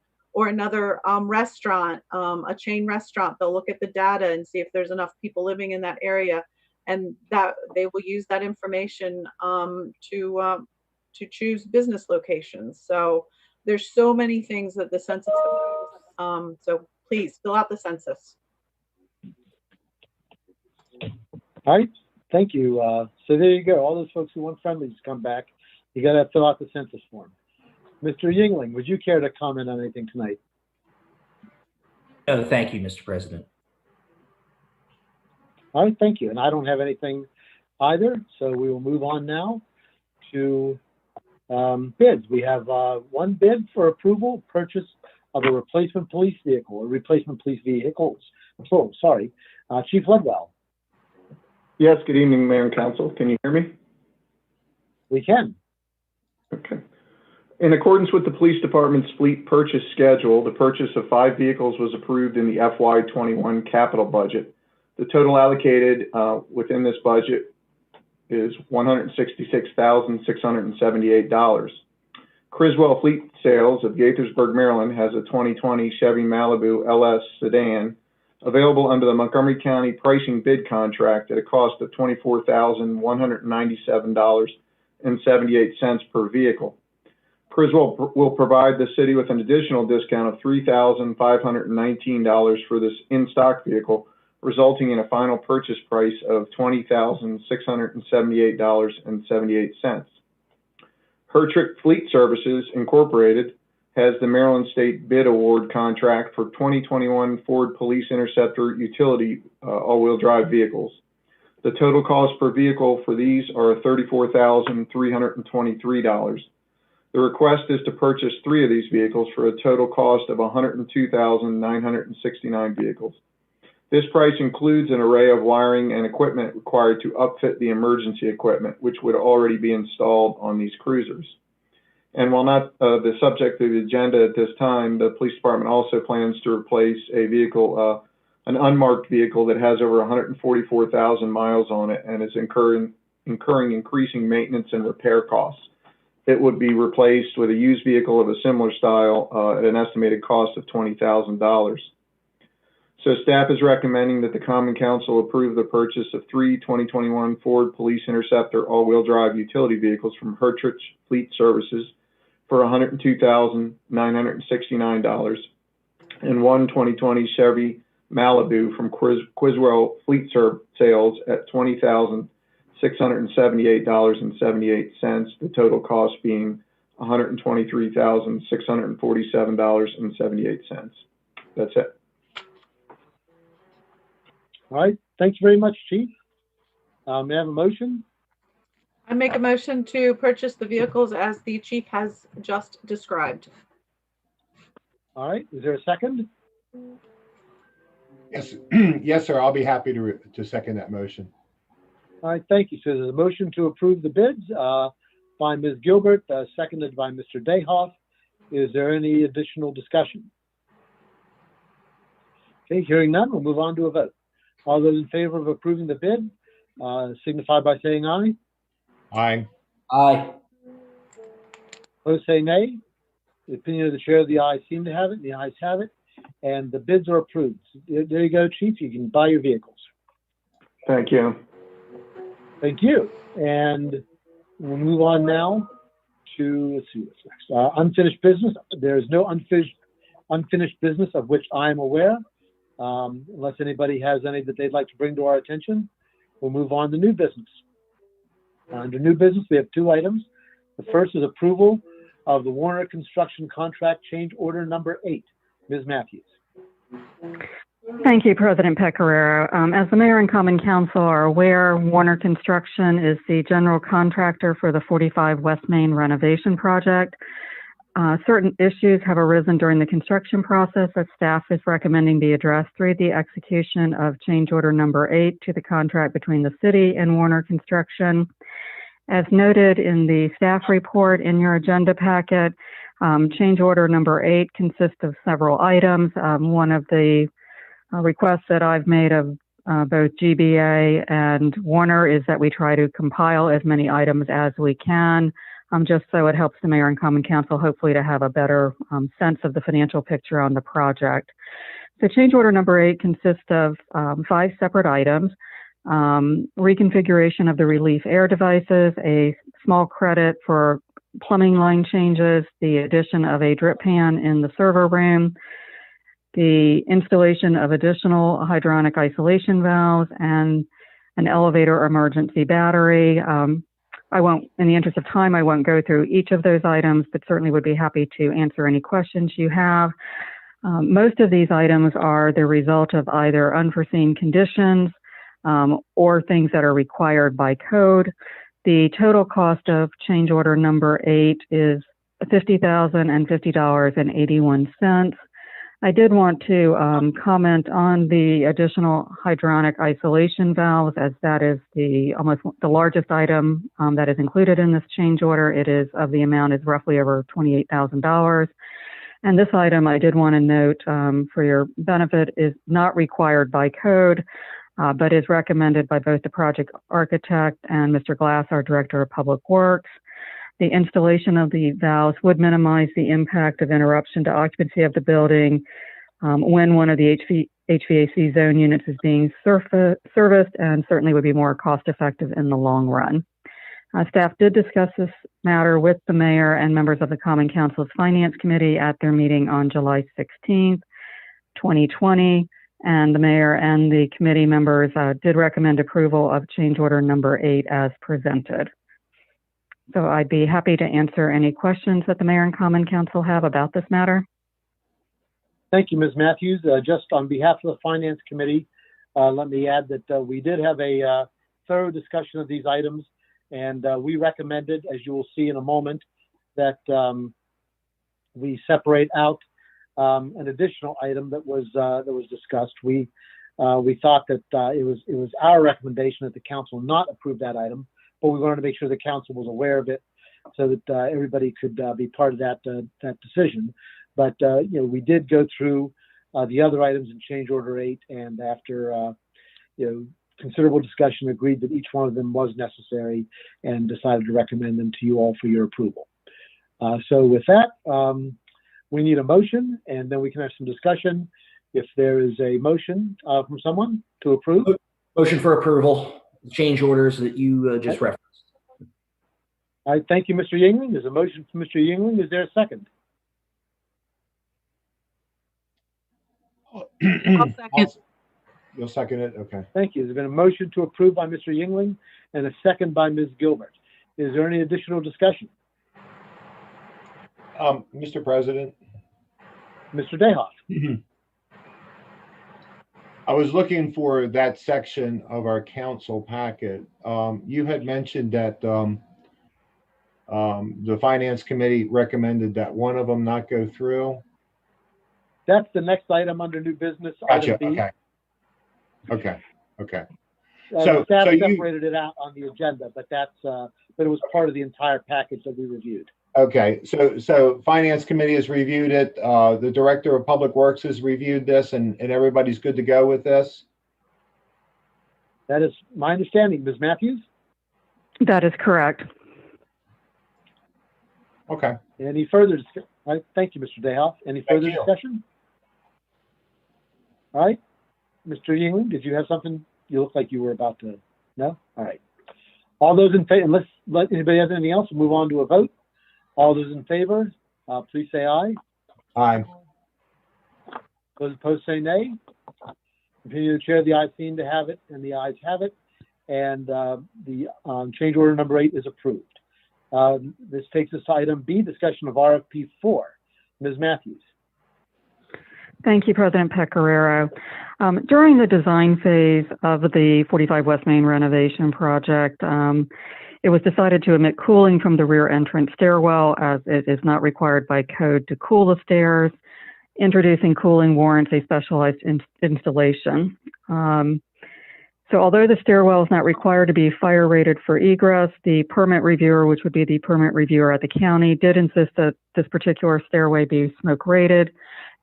restaurant, a chain restaurant. They'll look at the data and see if there's enough people living in that area, and that they will use that information to choose business locations. So there's so many things that the census affects. So please fill out the census. All right. Thank you. So there you go. All those folks who want friendlies to come back, you got to fill out the census form. Mr. Yingling, would you care to comment on anything tonight? No, thank you, Mr. President. All right, thank you. And I don't have anything either, so we will move on now to bids. We have one bid for approval, purchase of a replacement police vehicle, or replacement police vehicles. Oh, sorry. Chief Ledwell. Yes, good evening, Mayor and Council. Can you hear me? We can. Okay. In accordance with the Police Department's fleet purchase schedule, the purchase of 5 vehicles was approved in the FY21 capital budget. The total allocated within this budget is $166,678. Criswell Fleet Sales of Gaithersburg, Maryland has a 2020 Chevy Malibu LS sedan available under the Montgomery County pricing bid contract at a cost of $24,197.78 per vehicle. Criswell will provide the city with an additional discount of $3,519 for this in-stock vehicle, resulting in a final purchase price of $20,678.78. Hertrick Fleet Services Incorporated has the Maryland State Bid Award contract for 2021 Ford Police Interceptor utility all-wheel drive vehicles. The total cost per vehicle for these are $34,323. The request is to purchase 3 of these vehicles for a total cost of $102,969 vehicles. This price includes an array of wiring and equipment required to upfit the emergency equipment, which would already be installed on these cruisers. And while not the subject of the agenda at this time, the police department also plans to replace a vehicle, an unmarked vehicle that has over 144,000 miles on it and is incurring increasing maintenance and repair costs. It would be replaced with a used vehicle of a similar style at an estimated cost of $20,000. So staff is recommending that the Common Council approve the purchase of 3 2021 Ford Police Interceptor all-wheel drive utility vehicles from Hertrick Fleet Services for $102,969 and 1 2020 Chevy Malibu from Criswell Fleet Sales at $20,678.78, the total cost being $123,647.78. That's it. All right. Thanks very much, Chief. May I have a motion? I make a motion to purchase the vehicles as the chief has just described. All right. Is there a second? Yes, yes, sir. I'll be happy to second that motion. All right. Thank you. So there's a motion to approve the bids by Ms. Gilbert, seconded by Mr. Dayhoff. Is there any additional discussion? Okay. Hearing none, we'll move on to a vote. All those in favor of approving the bid signify by saying aye. Aye. Aye. Opposed, say nay. The opinion of the chair of the ayes seem to have it. The ayes have it. And the bids are approved. There you go, Chief. You can buy your vehicles. Thank you. Thank you. And We'll move on now to, let's see what's next. Unfinished business. There is no unfinished business of which I am aware. Unless anybody has any that they'd like to bring to our attention, we'll move on to new business. Under new business, we have two items. The first is approval of the Warner Construction Contract Change Order Number 8. Ms. Matthews. Thank you, President Pecoraro. As the Mayor and Common Council are aware, Warner Construction is the general contractor for the 45 West Main renovation project. Certain issues have arisen during the construction process that staff is recommending be addressed through the execution of change order number 8 to the contract between the city and Warner Construction. As noted in the staff report in your agenda packet, change order number 8 consists of several items. One of the requests that I've made of both GBA and Warner is that we try to compile as many items as we can, just so it helps the Mayor and Common Council hopefully to have a better sense of the financial picture on the project. So change order number 8 consists of 5 separate items. Reconfiguration of the relief air devices, a small credit for plumbing line changes, the addition of a drip pan in the server room, the installation of additional hydronic isolation valves, and an elevator emergency battery. I won't, in the interest of time, I won't go through each of those items, but certainly would be happy to answer any questions you have. Most of these items are the result of either unforeseen conditions or things that are required by code. The total cost of change order number 8 is $50,050.81. I did want to comment on the additional hydronic isolation valves, as that is almost the largest item that is included in this change order. It is of the amount is roughly over $28,000. And this item, I did want to note for your benefit, is not required by code, but is recommended by both the project architect and Mr. Glass, our Director of Public Works. The installation of the valves would minimize the impact of interruption to occupancy of the building when one of the HVAC zone units is being serviced, and certainly would be more cost effective in the long run. Staff did discuss this matter with the Mayor and members of the Common Council's Finance Committee at their meeting on July 16th, 2020, and the Mayor and the committee members did recommend approval of change order number 8 as presented. So I'd be happy to answer any questions that the Mayor and Common Council have about this matter. Thank you, Ms. Matthews. Just on behalf of the Finance Committee, let me add that we did have a thorough discussion of these items, and we recommended, as you will see in a moment, that we separate out an additional item that was discussed. We thought that it was our recommendation that the council not approve that item, but we wanted to make sure the council was aware of it so that everybody could be part of that decision. But we did go through the other items in change order 8, and after considerable discussion, agreed that each one of them was necessary and decided to recommend them to you all for your approval. So with that, we need a motion, and then we can have some discussion. If there is a motion from someone to approve. Motion for approval. Change orders that you just referenced. All right, thank you, Mr. Yingling. There's a motion from Mr. Yingling. Is there a second? I'll second. You'll second it? Okay. Thank you. There's been a motion to approve by Mr. Yingling and a second by Ms. Gilbert. Is there any additional discussion? Mr. President. Mr. Dehoff. I was looking for that section of our council packet. You had mentioned that the Finance Committee recommended that one of them not go through. That's the next item under new business. Gotcha. Item B. Okay. So staff separated it out on the agenda, but it was part of the entire package that we reviewed. Okay, so Finance Committee has reviewed it. The Director of Public Works has reviewed this, and everybody's good to go with this? That is my understanding. Ms. Matthews? That is correct. Okay. Any further discussion? All right, thank you, Mr. Dehoff. Any further discussion? All right. Mr. Yingling, did you have something? You look like you were about to, no? All right. All those in favor, unless anybody has anything else, we'll move on to a vote. All those in favor, please say aye. Aye. Those opposed say nay. Continue to chair, the ayes seem to have it, and the ayes have it. And the change order number 8 is approved. This takes us to item B, discussion of RFP 4. Ms. Matthews. Thank you, President Pecoraro. During the design phase of the 45 West Main renovation project, it was decided to omit cooling from the rear entrance stairwell as it is not required by code to cool the stairs. Introducing cooling warrants a specialized installation. So although the stairwell is not required to be fire rated for egress, the permit reviewer, which would be the permit reviewer at the county, did insist that this particular stairway be smoke rated.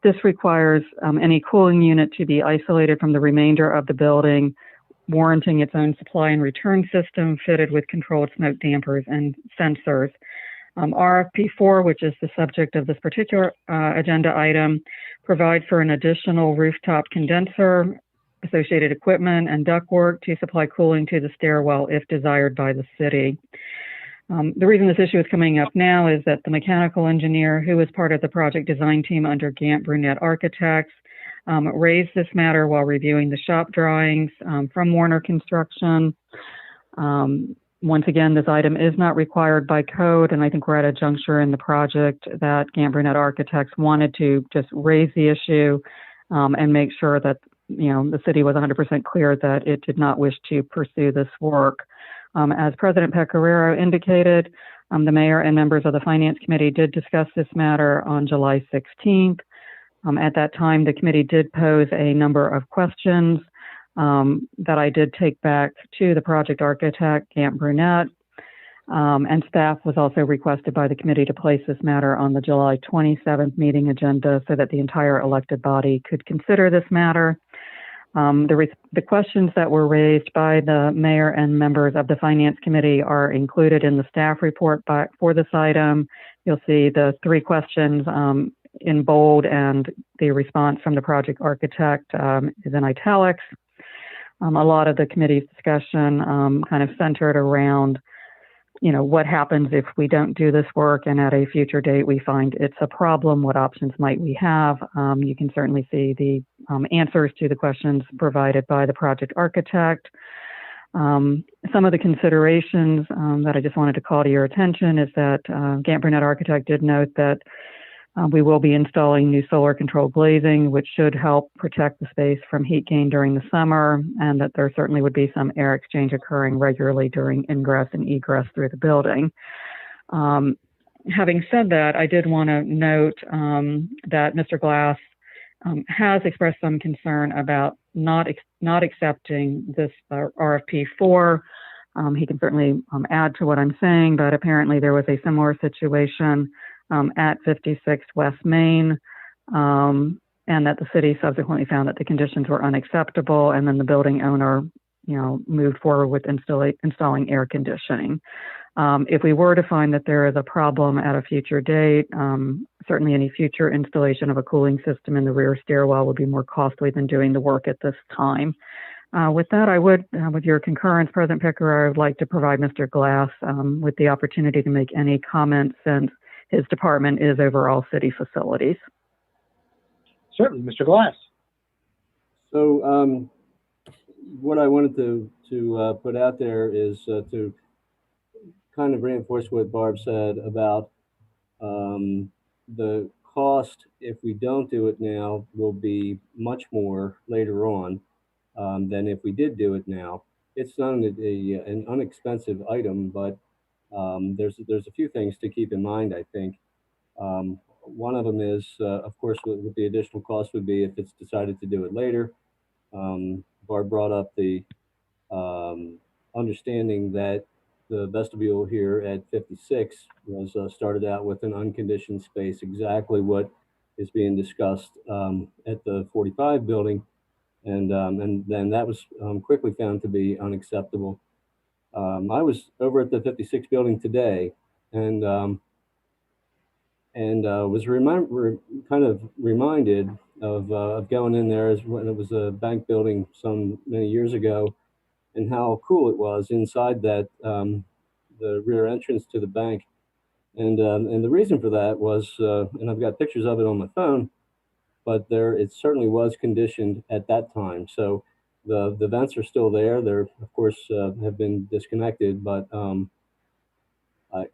This requires any cooling unit to be isolated from the remainder of the building, warranting its own supply and return system fitted with controlled smoke dampers and sensors. RFP 4, which is the subject of this particular agenda item, provides for an additional rooftop condenser, associated equipment, and ductwork to supply cooling to the stairwell if desired by the city. The reason this issue is coming up now is that the mechanical engineer, who is part of the project design team under Gant Brunette Architects, raised this matter while reviewing the shop drawings from Warner Construction. Once again, this item is not required by code, and I think we're at a juncture in the project that Gant Brunette Architects wanted to just raise the issue and make sure that the city was 100% clear that it did not wish to pursue this work. As President Pecoraro indicated, the mayor and members of the Finance Committee did discuss this matter on July 16th. At that time, the committee did pose a number of questions that I did take back to the project architect, Gant Brunette, and staff was also requested by the committee to place this matter on the July 27th meeting agenda so that the entire elected body could consider this matter. The questions that were raised by the mayor and members of the Finance Committee are included in the staff report for this item. You'll see the 3 questions in bold, and the response from the project architect is in italics. A lot of the committee's discussion kind of centered around, what happens if we don't do this work and at a future date we find it's a problem, what options might we have? You can certainly see the answers to the questions provided by the project architect. Some of the considerations that I just wanted to call to your attention is that Gant Brunette Architect did note that we will be installing new solar controlled glazing, which should help protect the space from heat gain during the summer, and that there certainly would be some air exchange occurring regularly during ingress and egress through the building. Having said that, I did want to note that Mr. Glass has expressed some concern about not accepting this RFP 4. He can certainly add to what I'm saying, but apparently there was a similar situation at 56 West Main, and that the city subsequently found that the conditions were unacceptable, and then the building owner, moved forward with installing air conditioning. If we were to find that there is a problem at a future date, certainly any future installation of a cooling system in the rear stairwell would be more costly than doing the work at this time. With that, I would, with your concurrence, President Pecoraro, I would like to provide Mr. Glass with the opportunity to make any comments since his department is overall city facilities. Certainly, Mr. Glass. So what I wanted to put out there is to kind of reinforce what Barb said about the cost, if we don't do it now, will be much more later on than if we did do it now. It's not an inexpensive item, but there's a few things to keep in mind, I think. One of them is, of course, what the additional cost would be if it's decided to do it later. Barb brought up the understanding that the vestibule here at 56 was started out with an unconditioned space, exactly what is being discussed at the 45 building. And then that was quickly found to be unacceptable. I was over at the 56 building today, and was kind of reminded of going in there as when it was a bank building many years ago, and how cool it was inside that the rear entrance to the bank. And the reason for that was, and I've got pictures of it on my phone, but it certainly was conditioned at that time. So the vents are still there. They're, of course, have been disconnected, but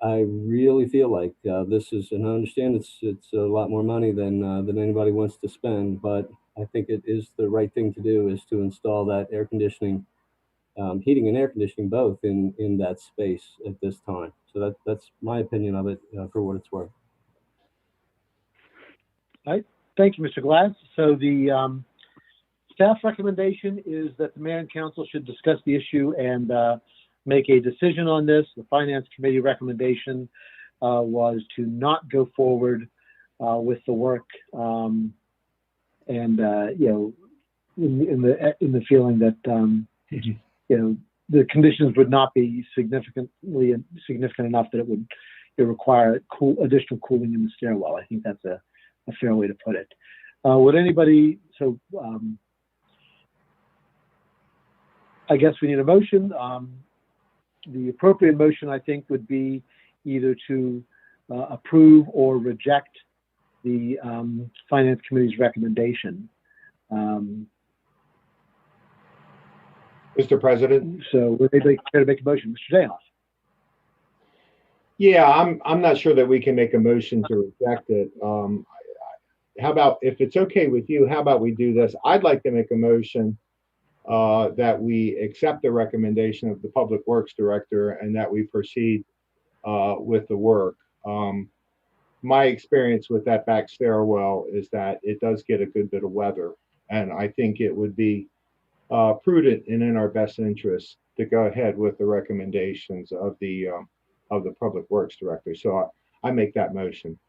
I really feel like this is, and I understand it's a lot more money than anybody wants to spend, but I think it is the right thing to do, is to install that air conditioning, heating and air conditioning both in that space at this time. So that's my opinion of it, for what it's worth. All right. Thank you, Mr. Glass. So the staff recommendation is that the mayor and council should discuss the issue and make a decision on this. The finance committee recommendation was to not go forward with the work, and you know, in the feeling that you know, the conditions would not be significant enough that it would require additional cooling in the stairwell. I think that's a fair way to put it. Would anybody, so I guess we need a motion. The appropriate motion, I think, would be either to approve or reject the finance committee's recommendation. Mr. President? So would anybody care to make a motion? Mr. Dayoff? Yeah, I'm not sure that we can make a motion to reject it. How about, if it's okay with you, how about we do this? I'd like to make a motion that we accept the recommendation of the Public Works Director and that we proceed with the work. My experience with that back stairwell is that it does get a good bit of weather, and I think it would be prudent and in our best interest to go ahead with the recommendations of the Public Works Director. So I make that motion.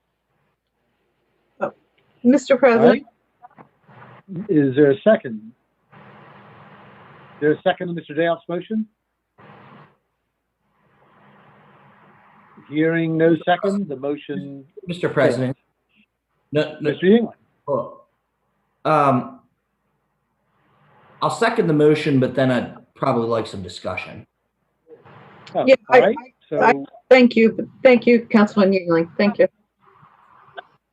Mr. President. Right. Is there a second? Is there a second to Mr. Dayoff's motion? Hearing no second, the motion. Mr. President. No, Mr. England. Well, I'll second the motion, but then I'd probably like some discussion. Oh, Yeah, all right. So, thank you. Thank you, Councilman Yingling. Thank you.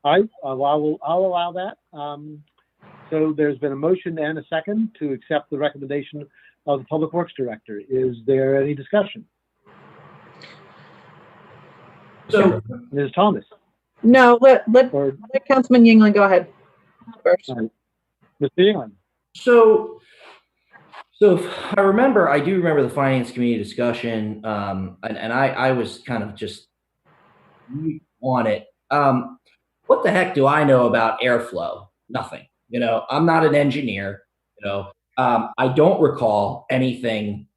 all right, I'll allow that. So there's been a motion and a second to accept the recommendation of the Public Works Director. Is there any discussion? So, Ms. Thomas? No, let Or Councilman Yingling go ahead first. Mr. England? So if I remember, I do remember the finance committee discussion, and I was kind of just on it. What the heck do I know about airflow? Nothing. You know, I'm not an engineer. You know, I don't recall anything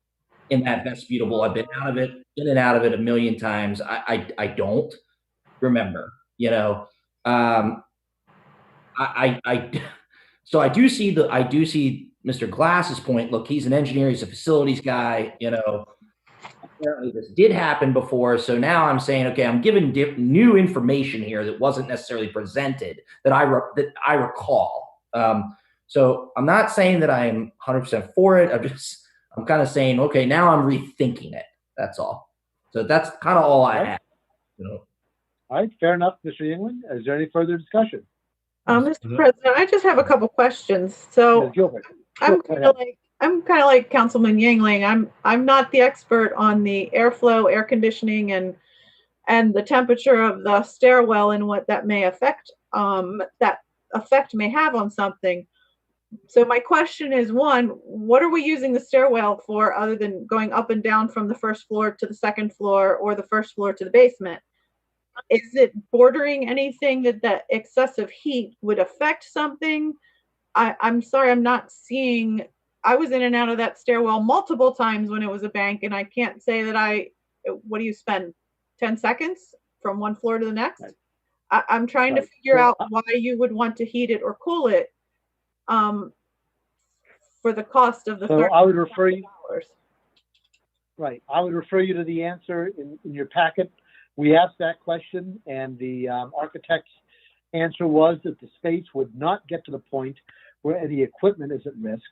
in that vestibule. I've been out of it, in and out of it a million times. I don't remember. You know, so I do see Mr. Glass's point. Look, he's an engineer. He's a facilities guy. You know, apparently this did happen before. So now I'm saying, okay, I'm giving new information here that wasn't necessarily presented that I recall. So I'm not saying that I'm 100% for it. I'm kind of saying, okay, now I'm rethinking it. That's all. So that's kind of all I have. You know. All right, fair enough, Mr. England. Is there any further discussion? Mr. President, I just have a couple questions. So Ms. Gilbert? I'm kind of like Councilman Yingling. I'm not the expert on the airflow, air conditioning, and the temperature of the stairwell and what that may affect. That effect may have on something. So my question is, one, what are we using the stairwell for other than going up and down from the first floor to the second floor or the first floor to the basement? Is it bordering anything that excessive heat would affect something? I'm sorry, I'm not seeing. I was in and out of that stairwell multiple times when it was a bank, and I can't say that what do you spend 10 seconds from one floor to the next? I'm trying to figure out why you would want to heat it or cool it for the cost of the So I would refer you. $30. Right. I would refer you to the answer in your packet. We asked that question, and the architect's answer was that the space would not get to the point where any equipment is at risk.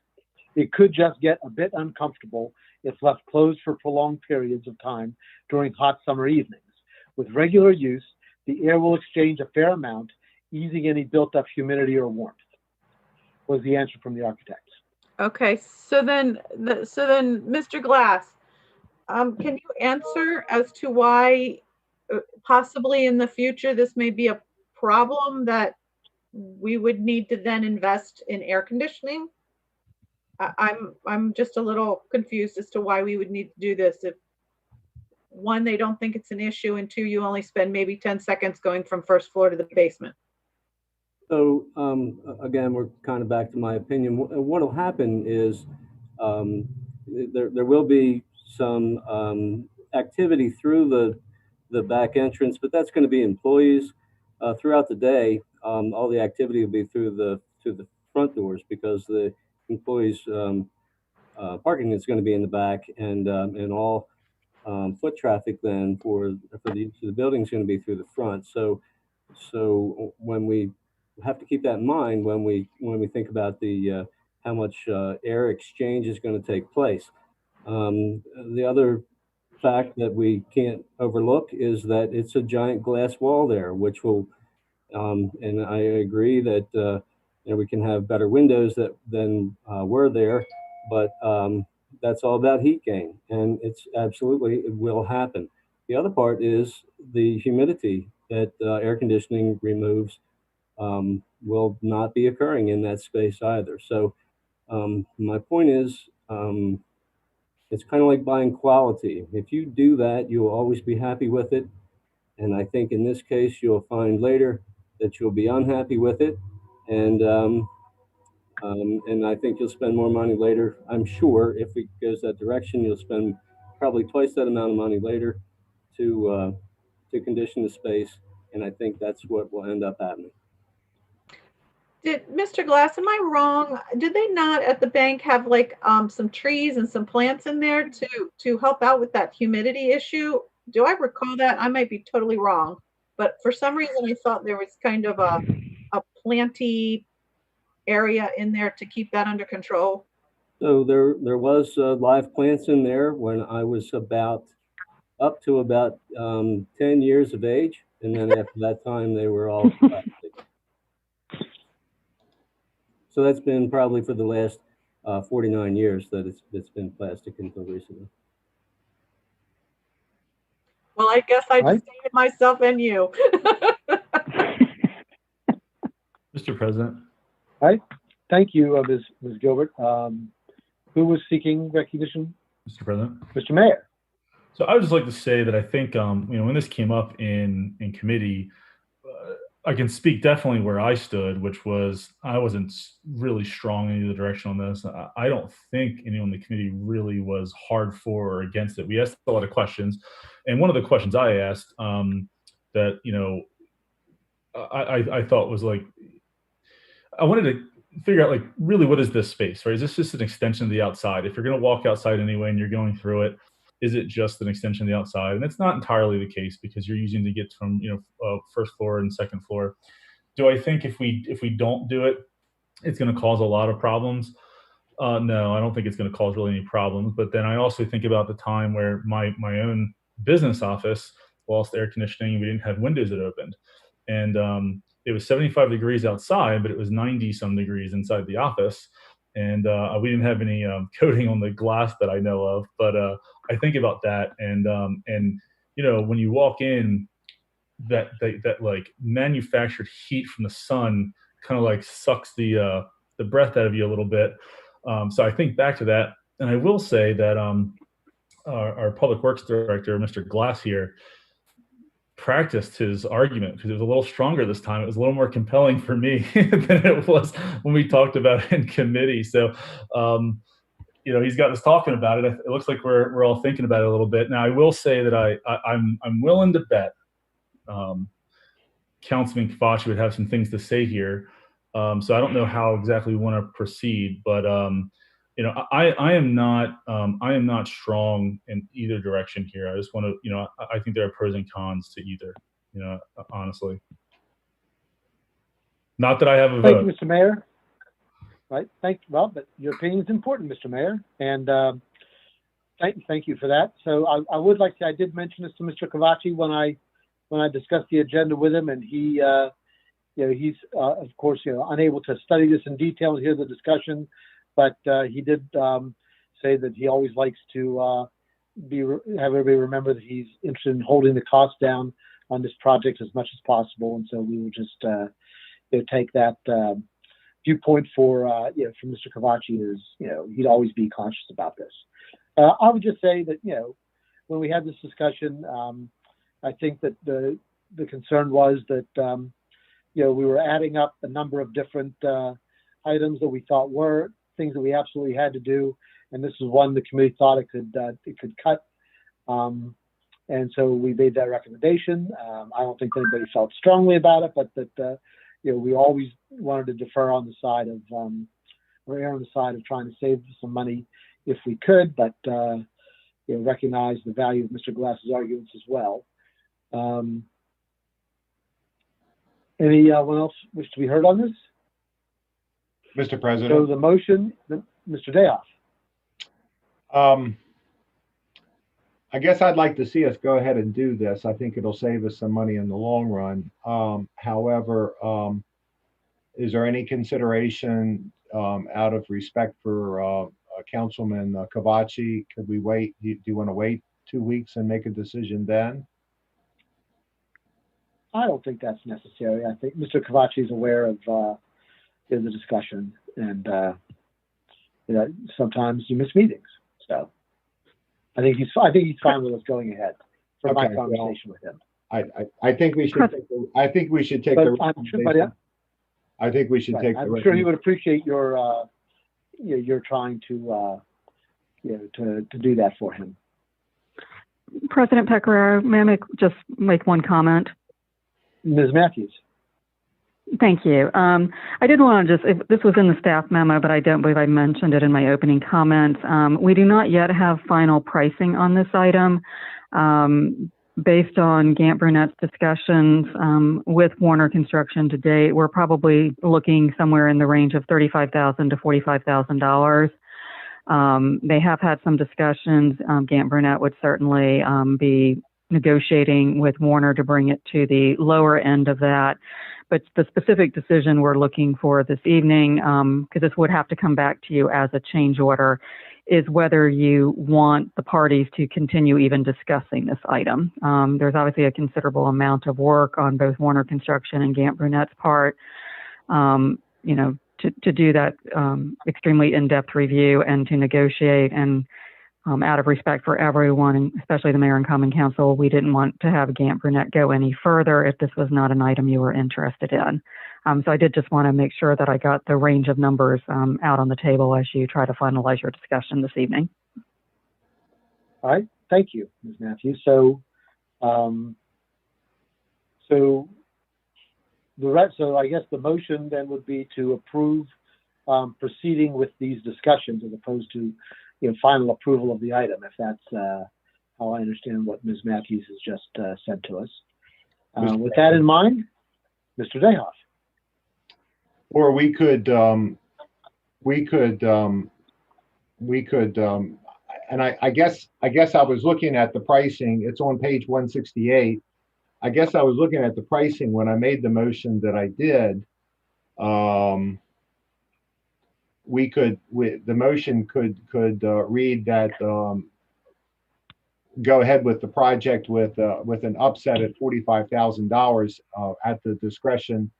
It could just get a bit uncomfortable if left closed for prolonged periods of time during hot summer evenings. With regular use, the air will exchange a fair amount, easing any built-up humidity or warmth, was the answer from the architects. Okay, so then, Mr. Glass, can you answer as to why possibly in the future this may be a problem that we would need to then invest in air conditioning? I'm just a little confused as to why we would need to do this. If one, they don't think it's an issue, and two, you only spend maybe 10 seconds going from first floor to the basement. So again, we're kind of back to my opinion. What will happen is there will be some activity through the back entrance, but that's going to be employees throughout the day. All the activity will be through the front doors because the employees parking is going to be in the back, and all foot traffic then for the use of the building is going to be through the front. So when we have to keep that in mind when we think about the how much air exchange is going to take place. The other fact that we can't overlook is that it's a giant glass wall there, which will, and I agree that we can have better windows than were there, but that's all about heat gain, and it will happen. The other part is the humidity that air conditioning removes will not be occurring in that space either. So my point is, it's kind of like buying quality. If you do that, you'll always be happy with it. And I think in this case, you'll find later that you'll be unhappy with it. And I think you'll spend more money later. I'm sure if it goes that direction, you'll spend probably twice that amount of money later to condition the space. And I think that's what will end up happening. Did Mr. Glass, am I wrong? Did they not at the bank have like some trees and some plants in there to help out with that humidity issue? Do I recall that? I might be totally wrong, but for some reason I thought there was kind of a planty area in there to keep that under control. So there was live plants in there when I was up to about 10 years of age, and then after that time they were all plastic. So that's been probably for the last 49 years that it's been plastic until recently. Well, I guess I just dated myself and you. Mr. President. All right. Thank you, Ms. Gilbert. Who was seeking recognition? Mr. President. Mr. Mayor. So I would just like to say that I think, when this came up in committee, I can speak definitely where I stood, which was I wasn't really strong in either direction on this. I don't think anyone in the committee really was hard for or against it. We asked a lot of questions, and one of the questions I asked that I thought was like, I wanted to figure out like really what is this space, right? Is this just an extension of the outside? If you're going to walk outside anyway and you're going through it, is it just an extension of the outside? And it's not entirely the case because you're using to get from first floor and second floor. Do I think if we don't do it, it's going to cause a lot of problems? No, I don't think it's going to cause really any problems. But then I also think about the time where my own business office lost air conditioning and we didn't have windows that opened, and it was 75 degrees outside, but it was 90 some degrees inside the office. And we didn't have any coating on the glass that I know of, but I think about that, and when you walk in, that like manufactured heat from the sun kind of like sucks the breath out of you a little bit. So I think back to that, and I will say that our public works director, Mr. Glass here, practiced his argument because it was a little stronger this time. It was a little more compelling for me than it was when we talked about it in committee. So, he's got us talking about it. It looks like we're all thinking about it a little bit. Now, I will say that I'm willing to bet Councilman Kavachi would have some things to say here. So I don't know how exactly we want to proceed, but I am not strong in either direction here. I just want to, I think there are pros and cons to either, honestly. Not that I have a vote. Thank you, Mr. Mayor. Right. Well, but your opinion is important, Mr. Mayor, and thank you for that. So I would like to. I did mention this to Mr. Cavacci when I discussed the agenda with him, and he, he's of course unable to study this in detail and hear the discussion, but he did say that he always likes to have everybody remember that he's interested in holding the cost down on this project as much as possible, and so we will just take that viewpoint for Mr. Cavacci is he'd always be conscious about this. I would just say that when we had this discussion, I think that the concern was that we were adding up a number of different items that we thought were things that we absolutely had to do, and this is one the committee thought it could cut, and so we made that recommendation. I don't think anybody felt strongly about it, but that we always wanted to defer on the side of or err on the side of trying to save some money if we could, but recognize the value of Mr. Glass's arguments as well. Anyone else wish to be heard on this? Mr. President. So the motion, Mr. Dayoff. I guess I'd like to see us go ahead and do this. I think it'll save us some money in the long run. However, is there any consideration out of respect for Councilman Cavacci? Could we wait? Do you want to wait 2 weeks and make a decision then? I don't think that's necessary. I think Mr. Cavacci is aware of the discussion, and sometimes you miss meetings. So I think he's fine with us going ahead for my conversation with him. I think we should. I think we should take the. I think we should take. I'm sure he would appreciate your you're trying to to do that for him. President Pecoraro, may I just make one comment? Ms. Matthews. Thank you. I did want to this was in the staff memo, but I don't believe I mentioned it in my opening comments. We do not yet have final pricing on this item. Based on Gant Brunette's discussions with Warner Construction to date, we're probably looking somewhere in the range of $35,000 to $45,000. They have had some discussions. Gant Brunette would certainly be negotiating with Warner to bring it to the lower end of that. But the specific decision we're looking for this evening, because this would have to come back to you as a change order, is whether you want the parties to continue even discussing this item. There's obviously a considerable amount of work on both Warner Construction and Gant Brunette's part, to do that extremely in-depth review and to negotiate. And out of respect for everyone, especially the mayor and common council, we didn't want to have Gant Brunette go any further if this was not an item you were interested in. So I did just want to make sure that I got the range of numbers out on the table as you try to finalize your discussion this evening. All right, thank you, Ms. Matthews. So, so I guess the motion then would be to approve proceeding with these discussions as opposed to final approval of the item, if that's how I understand what Ms. Matthews has just said to us. With that in mind, Mr. Dayoff. Or we could, and I guess I was looking at the pricing. It's on page 168. I guess I was looking at the pricing when I made the motion that I did. The motion could read that go ahead with the project with an upset at $45,000 at the discretion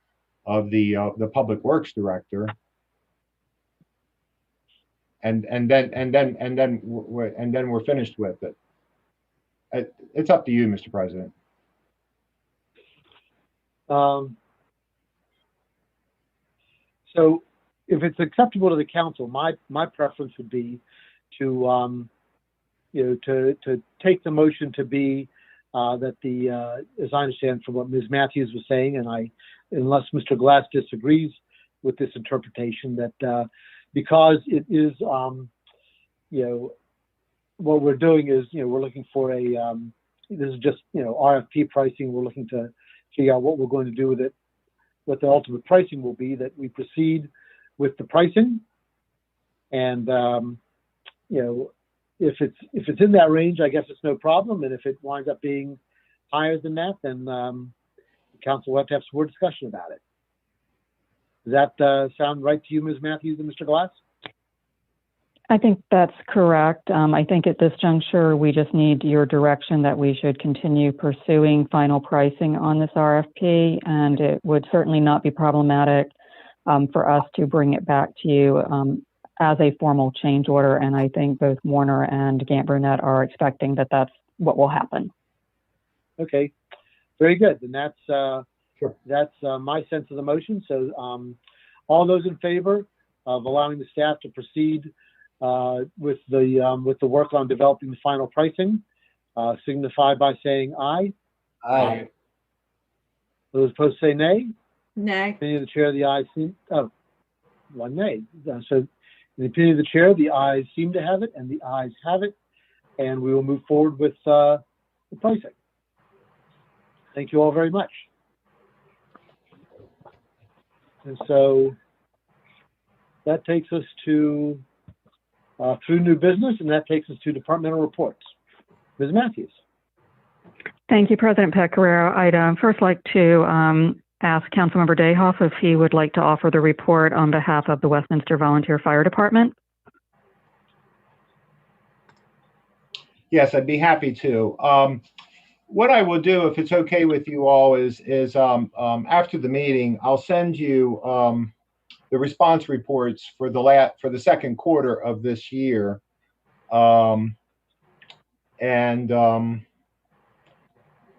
of the Public Works Director, and then we're finished with it. It's up to you, Mr. President. So if it's acceptable to the council, my preference would be to to take the motion to be that as I understand from what Ms. Matthews was saying, and unless Mr. Glass disagrees with this interpretation, that because it is what we're doing is we're looking for a this is just RFP pricing. We're looking to figure out what we're going to do with it, what the ultimate pricing will be, that we proceed with the pricing. And, if it's in that range, I guess it's no problem. And if it winds up being higher than that, then the council will have to have some more discussion about it. Does that sound right to you, Ms. Matthews and Mr. Glass? I think that's correct. I think at this juncture, we just need your direction that we should continue pursuing final pricing on this RFP, and it would certainly not be problematic for us to bring it back to you as a formal change order. And I think both Warner and Gant Brunette are expecting that that's what will happen. Okay, very good. And that's Sure. that's my sense of the motion. So all those in favor of allowing the staff to proceed with the work on developing the final pricing, signify by saying aye. Aye. Those opposed say nay. Nay. Opinion of the chair, the ayes seem, one nay. So in the opinion of the chair, the ayes seem to have it, and the ayes have it, and we will move forward with the pricing. Thank you all very much. And so that takes us to through new business, and that takes us to departmental reports. Ms. Matthews. Thank you, President Pecoraro. I'd first like to ask Councilmember Dayhoff if he would like to offer the report on behalf of the Westminster Volunteer Fire Department. Yes, I'd be happy to. What I will do, if it's okay with you all, is after the meeting, I'll send you the response reports for the second quarter of this year,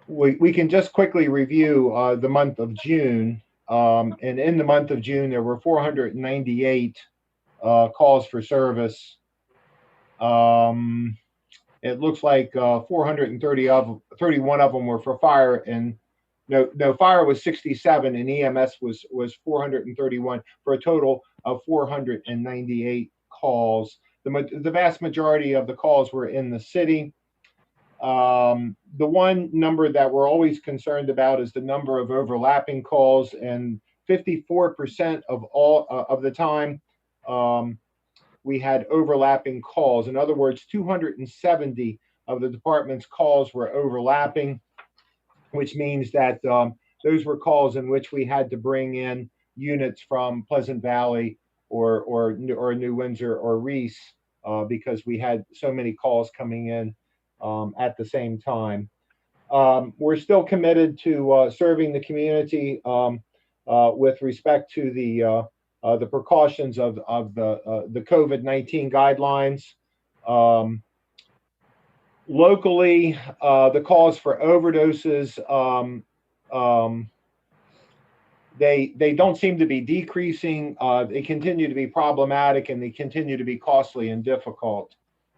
we can just quickly review the month of June. And in the month of June, there were 498 calls for service. It looks like 431 of them were for fire, and no, fire was 67, and EMS was 431, for a total of 498 calls. The vast majority of the calls were in the city. The one number that we're always concerned about is the number of overlapping calls, and 54% of all of the time we had overlapping calls. In other words, 270 of the department's calls were overlapping, which means that those were calls in which we had to bring in units from Pleasant Valley or New Windsor or Reese because we had so many calls coming in at the same time. We're still committed to serving the community with respect to the precautions of the COVID-19 guidelines. Locally, the calls for overdoses, they don't seem to be decreasing. They continue to be problematic, and they continue to be costly and difficult.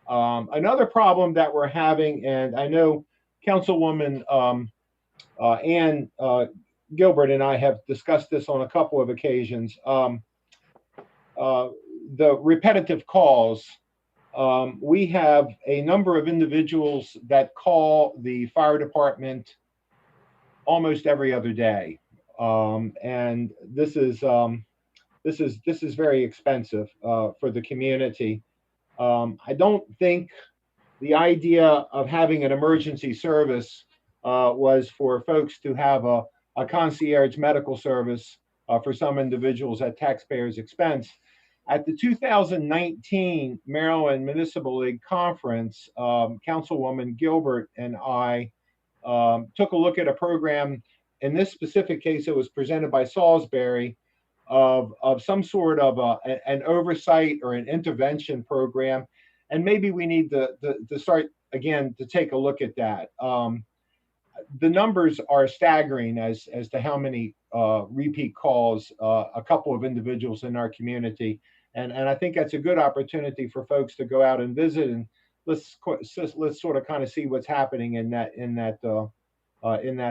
Another problem that we're having, and I know Councilwoman Ann Gilbert and I have discussed this on a couple of occasions, the repetitive calls. We have a number of individuals that call the fire department almost every other day, and this is very expensive for the community. I don't think the idea of having an emergency service was for folks to have a concierge medical service for some individuals at taxpayers' expense. At the 2019 Maryland Municipal League Conference, Councilwoman Gilbert and I took a look at a program. In this specific case, it was presented by Salisbury, of some sort of an oversight or an intervention program. And maybe we need to start again to take a look at that. The numbers are staggering as to how many repeat calls a couple of individuals in our community. And I think that's a good opportunity for folks to go out and visit, and let's sort of kind of see what's happening in that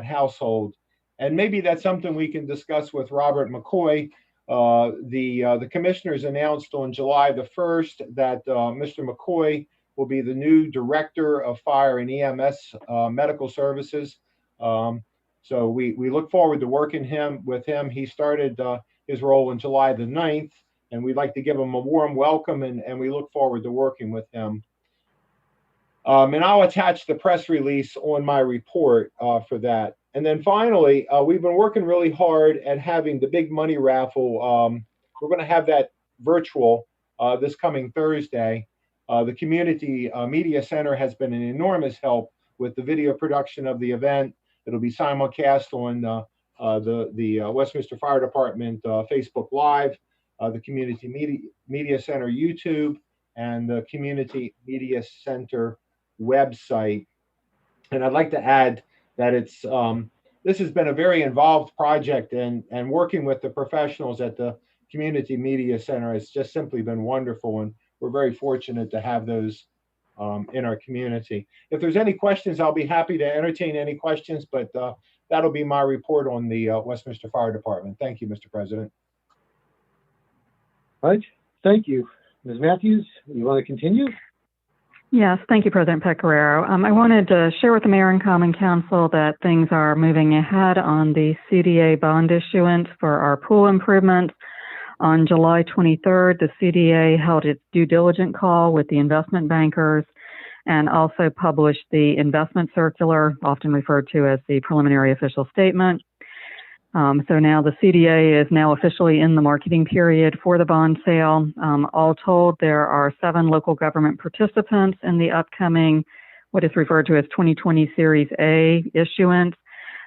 household. And maybe that's something we can discuss with Robert McCoy. The commissioners announced on July the 1st that Mr. McCoy will be the new director of fire and EMS medical services. So we look forward to working with him. He started his role on July the 9th. and we'd like to give him a warm welcome, and we look forward to working with him. And I'll attach the press release on my report for that. And then finally, we've been working really hard at having the big money raffle. We're going to have that virtual this coming Thursday. The Community Media Center has been an enormous help with the video production of the event. It'll be simulcast on the Westminster Fire Department Facebook Live, the Community Media Center YouTube, and the Community Media Center website. And I'd like to add that it's this has been a very involved project, and working with the professionals at the Community Media Center has just simply been wonderful, and we're very fortunate to have those in our community. If there's any questions, I'll be happy to entertain any questions, but that'll be my report on the Westminster Fire Department. Thank you, Mr. President. All right, thank you. Ms. Matthews, you want to continue? Yes, thank you, President Pecoraro. I wanted to share with the Mayor and Common Council that things are moving ahead on the CDA bond issuance for our pool improvements. On July 23rd, the CDA held its due diligence call with the investment bankers and also published the investment circular, often referred to as the preliminary official statement. So now the CDA is now officially in the marketing period for the bond sale. All told, there are 7 local government participants in the upcoming, what is referred to as 2020 Series A issuance.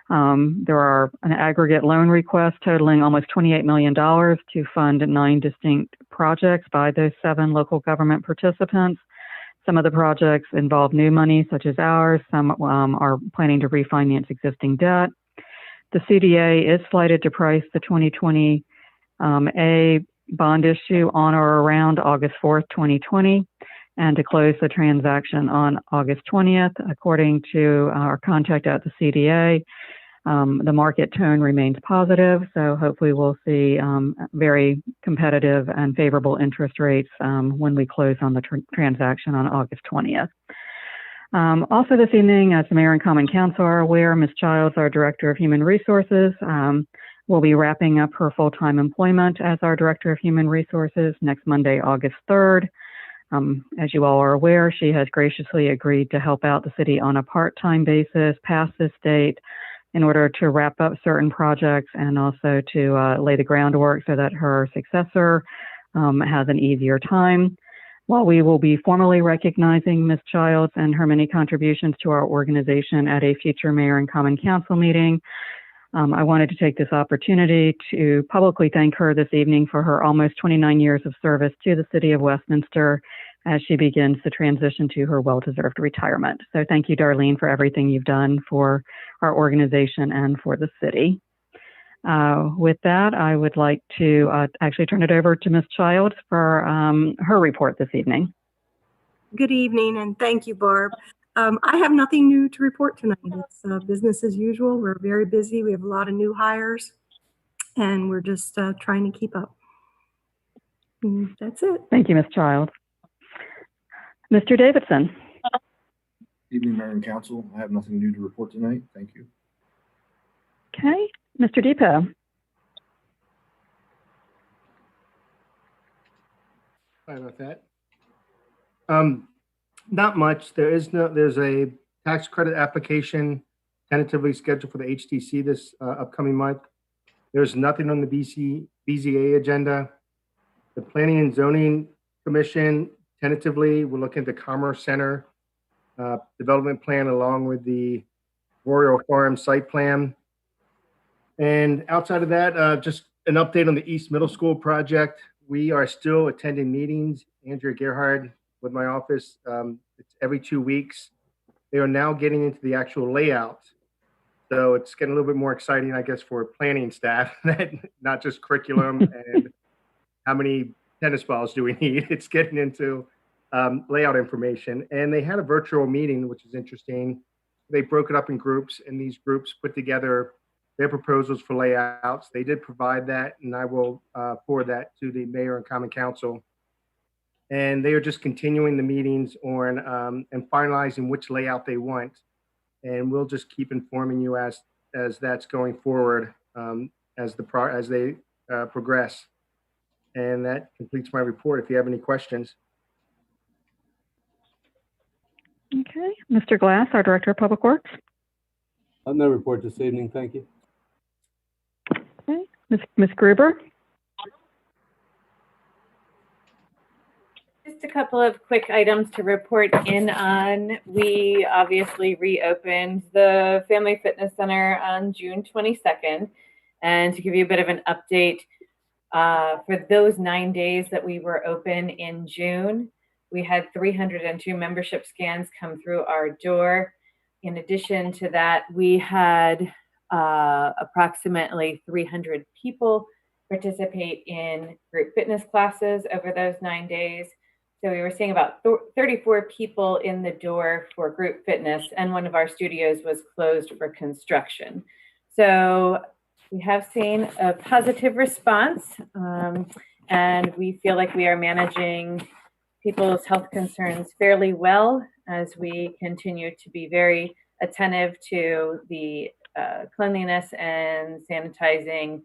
There are an aggregate loan request totaling almost $28 million to fund 9 distinct projects by those 7 local government participants. Some of the projects involve new money, such as ours. Some are planning to refinance existing debt. The CDA is slated to price the 2020 A bond issue on or around August 4th, 2020, and to close the transaction on August 20th. According to our contact at the CDA, the market tone remains positive, so hopefully we'll see very competitive and favorable interest rates when we close on the transaction on August 20th. Also this evening, as the Mayor and Common Council are aware, Ms. Childs, our Director of Human Resources, will be wrapping up her full-time employment as our Director of Human Resources next Monday, August 3rd. As you all are aware, she has graciously agreed to help out the city on a part-time basis past this date in order to wrap up certain projects and also to lay the groundwork so that her successor has an easier time. While we will be formally recognizing Ms. Childs and her many contributions to our organization at a future Mayor and Common Council meeting, I wanted to take this opportunity to publicly thank her this evening for her almost 29 years of service to the City of Westminster as she begins the transition to her well-deserved retirement. So thank you, Darlene, for everything you've done for our organization and for the city. With that, I would like to actually turn it over to Ms. Childs for her report this evening. Good evening, and thank you, Barb. I have nothing new to report tonight. It's business as usual. We're very busy. We have a lot of new hires, and we're just trying to keep up. And that's it. Thank you, Ms. Childs. Mr. Davidson. Evening, Mayor and Council. I have nothing new to report tonight. Thank you. Okay. Mr. Depot. Sorry about that. Not much. There's a tax credit application tentatively scheduled for the HTC this upcoming month. There's nothing on the BZA agenda. The Planning and Zoning Commission tentatively will look into Commerce Center development plan along with the Royal Farm site plan. And outside of that, just an update on the East Middle School project. We are still attending meetings. Andrea Gerhard with my office, it's every 2 weeks. They are now getting into the actual layout. So it's getting a little bit more exciting, I guess, for planning staff, not just curriculum and how many tennis balls do we need. It's getting into layout information. And they had a virtual meeting, which is interesting. They broke it up in groups, and these groups put together their proposals for layouts. They did provide that, and I will forward that to the Mayor and Common Council. And they are just continuing the meetings on and finalizing which layout they want. And we'll just keep informing you as that's going forward as they progress. And that completes my report. If you have any questions. Okay. Mr. Glass, our Director of Public Works. No report this evening. Thank you. Okay. Ms. Gruber. Just a couple of quick items to report in on. We obviously reopened the Family Fitness Center on June 22nd. And to give you a bit of an update, for those 9 days that we were open in June, we had 302 membership scans come through our door. In addition to that, we had approximately 300 people participate in group fitness classes over those 9 days. So we were seeing about 34 people in the door for group fitness, and one of our studios was closed for construction. So we have seen a positive response, and we feel like we are managing people's health concerns fairly well as we continue to be very attentive to the cleanliness and sanitizing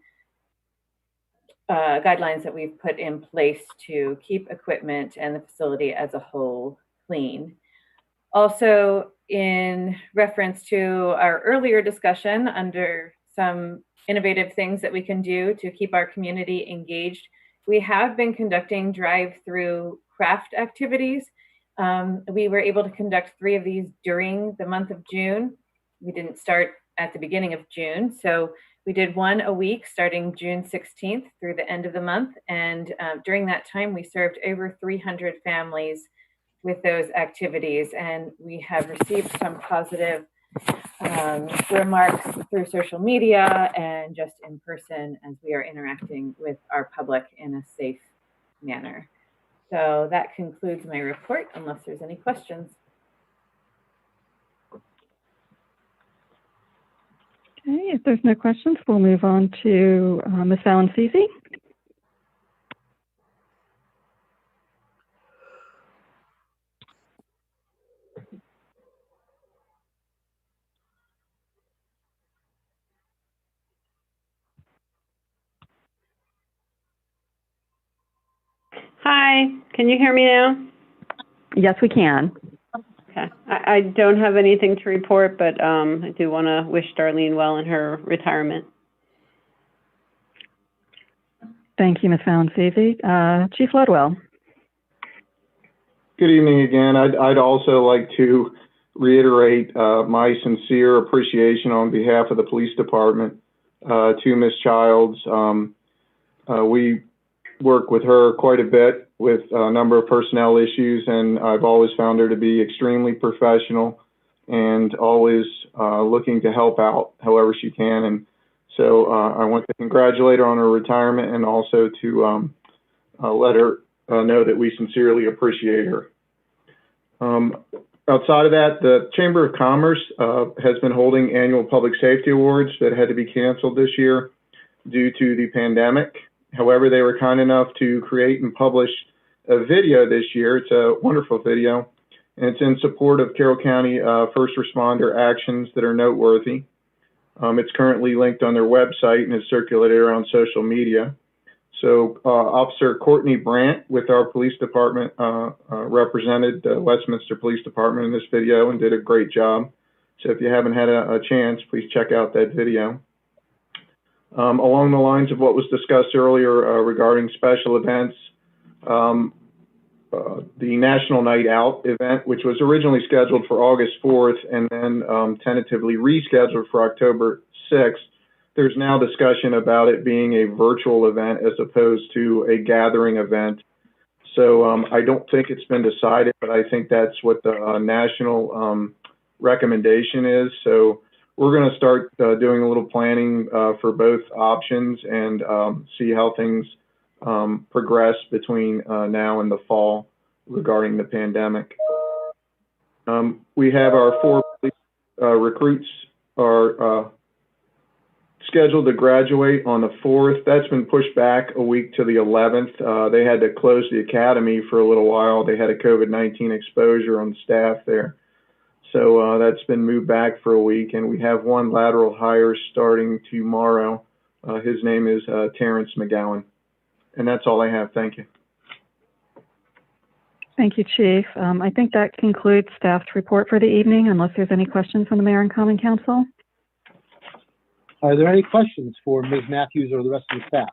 guidelines that we've put in place to keep equipment and the facility as a whole clean. Also, in reference to our earlier discussion under some innovative things that we can do to keep our community engaged, we have been conducting drive-through craft activities. We were able to conduct 3 of these during the month of June. We didn't start at the beginning of June, so we did 1 a week starting June 16th through the end of the month. And during that time, we served over 300 families with those activities. And we have received some positive remarks through social media and just in person as we are interacting with our public in a safe manner. So that concludes my report, unless there's any questions. Okay, if there's no questions, we'll move on to Ms. Valancisi. Hi, can you hear me now? Yes, we can. Okay. I don't have anything to report, but I do want to wish Darlene well in her retirement. Thank you, Ms. Valancisi. Chief Ludwell. Good evening again. I'd also like to reiterate my sincere appreciation on behalf of the police department to Ms. Childs. We work with her quite a bit with a number of personnel issues, and I've always found her to be extremely professional and always looking to help out however she can. And so I want to congratulate her on her retirement and also to let her know that we sincerely appreciate her. Outside of that, the Chamber of Commerce has been holding annual public safety awards that had to be canceled this year due to the pandemic. However, they were kind enough to create and publish a video this year. It's a wonderful video, and it's in support of Carroll County first responder actions that are noteworthy. It's currently linked on their website and is circulated around social media. So Officer Courtney Brandt with our police department represented the Westminster Police Department in this video and did a great job. So if you haven't had a chance, please check out that video. Along the lines of what was discussed earlier regarding special events, the National Night Out event, which was originally scheduled for August 4th and then tentatively rescheduled for October 6th, there's now discussion about it being a virtual event as opposed to a gathering event. So I don't think it's been decided, but I think that's what the national recommendation is. So we're going to start doing a little planning for both options and see how things progress between now and the fall regarding the pandemic. We have our 4 police recruits are scheduled to graduate on the 4th. That's been pushed back a week to the 11th. They had to close the academy for a little while. They had a COVID-19 exposure on staff there. So that's been moved back for a week, and we have 1 lateral hire starting tomorrow. His name is Terrence McGowan. And that's all I have. Thank you. Thank you, Chief. I think that concludes staff's report for the evening, unless there's any questions from the Mayor and Common Council. Are there any questions for Ms. Matthews or the rest of the staff?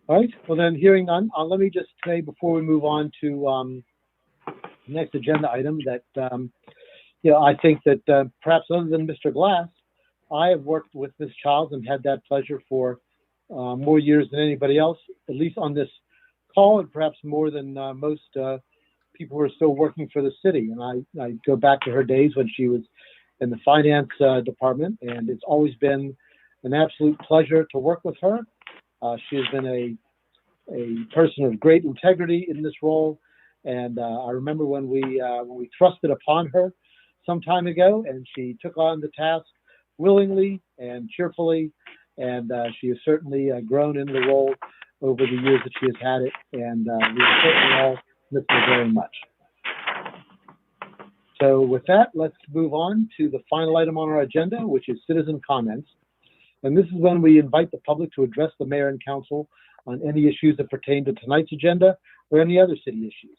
All right, well then, hearing none, let me just say before we move on to the next agenda item that, I think that perhaps other than Mr. Glass, I have worked with Ms. Childs and had that pleasure for more years than anybody else, at least on this call, and perhaps more than most people who are still working for the city. And I go back to her days when she was in the finance department, and it's always been an absolute pleasure to work with her. She has been a person of great integrity in this role, and I remember when we thrusted upon her some time ago, and she took on the task willingly and cheerfully, and she has certainly grown in the role over the years that she has had it, and we certainly all miss her very much. So with that, let's move on to the final item on our agenda, which is citizen comments. And this is when we invite the public to address the mayor and council on any issues that pertain to tonight's agenda or any other city issues.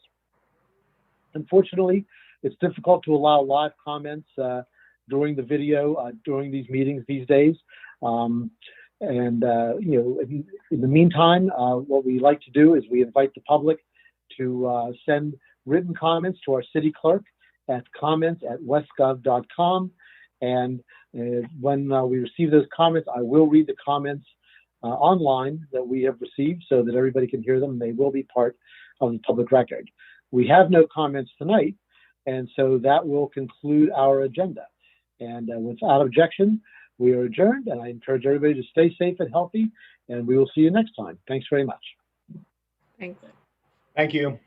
Unfortunately, it's difficult to allow live comments during the video during these meetings these days. In the meantime, what we like to do is we invite the public to send written comments to our city clerk at comments@westgov.com. And when we receive those comments, I will read the comments online that we have received so that everybody can hear them. They will be part of the public record. We have no comments tonight, and so that will conclude our agenda. And without objection, we are adjourned, and I encourage everybody to stay safe and healthy, and we will see you next time. Thanks very much. Thanks. Thank you.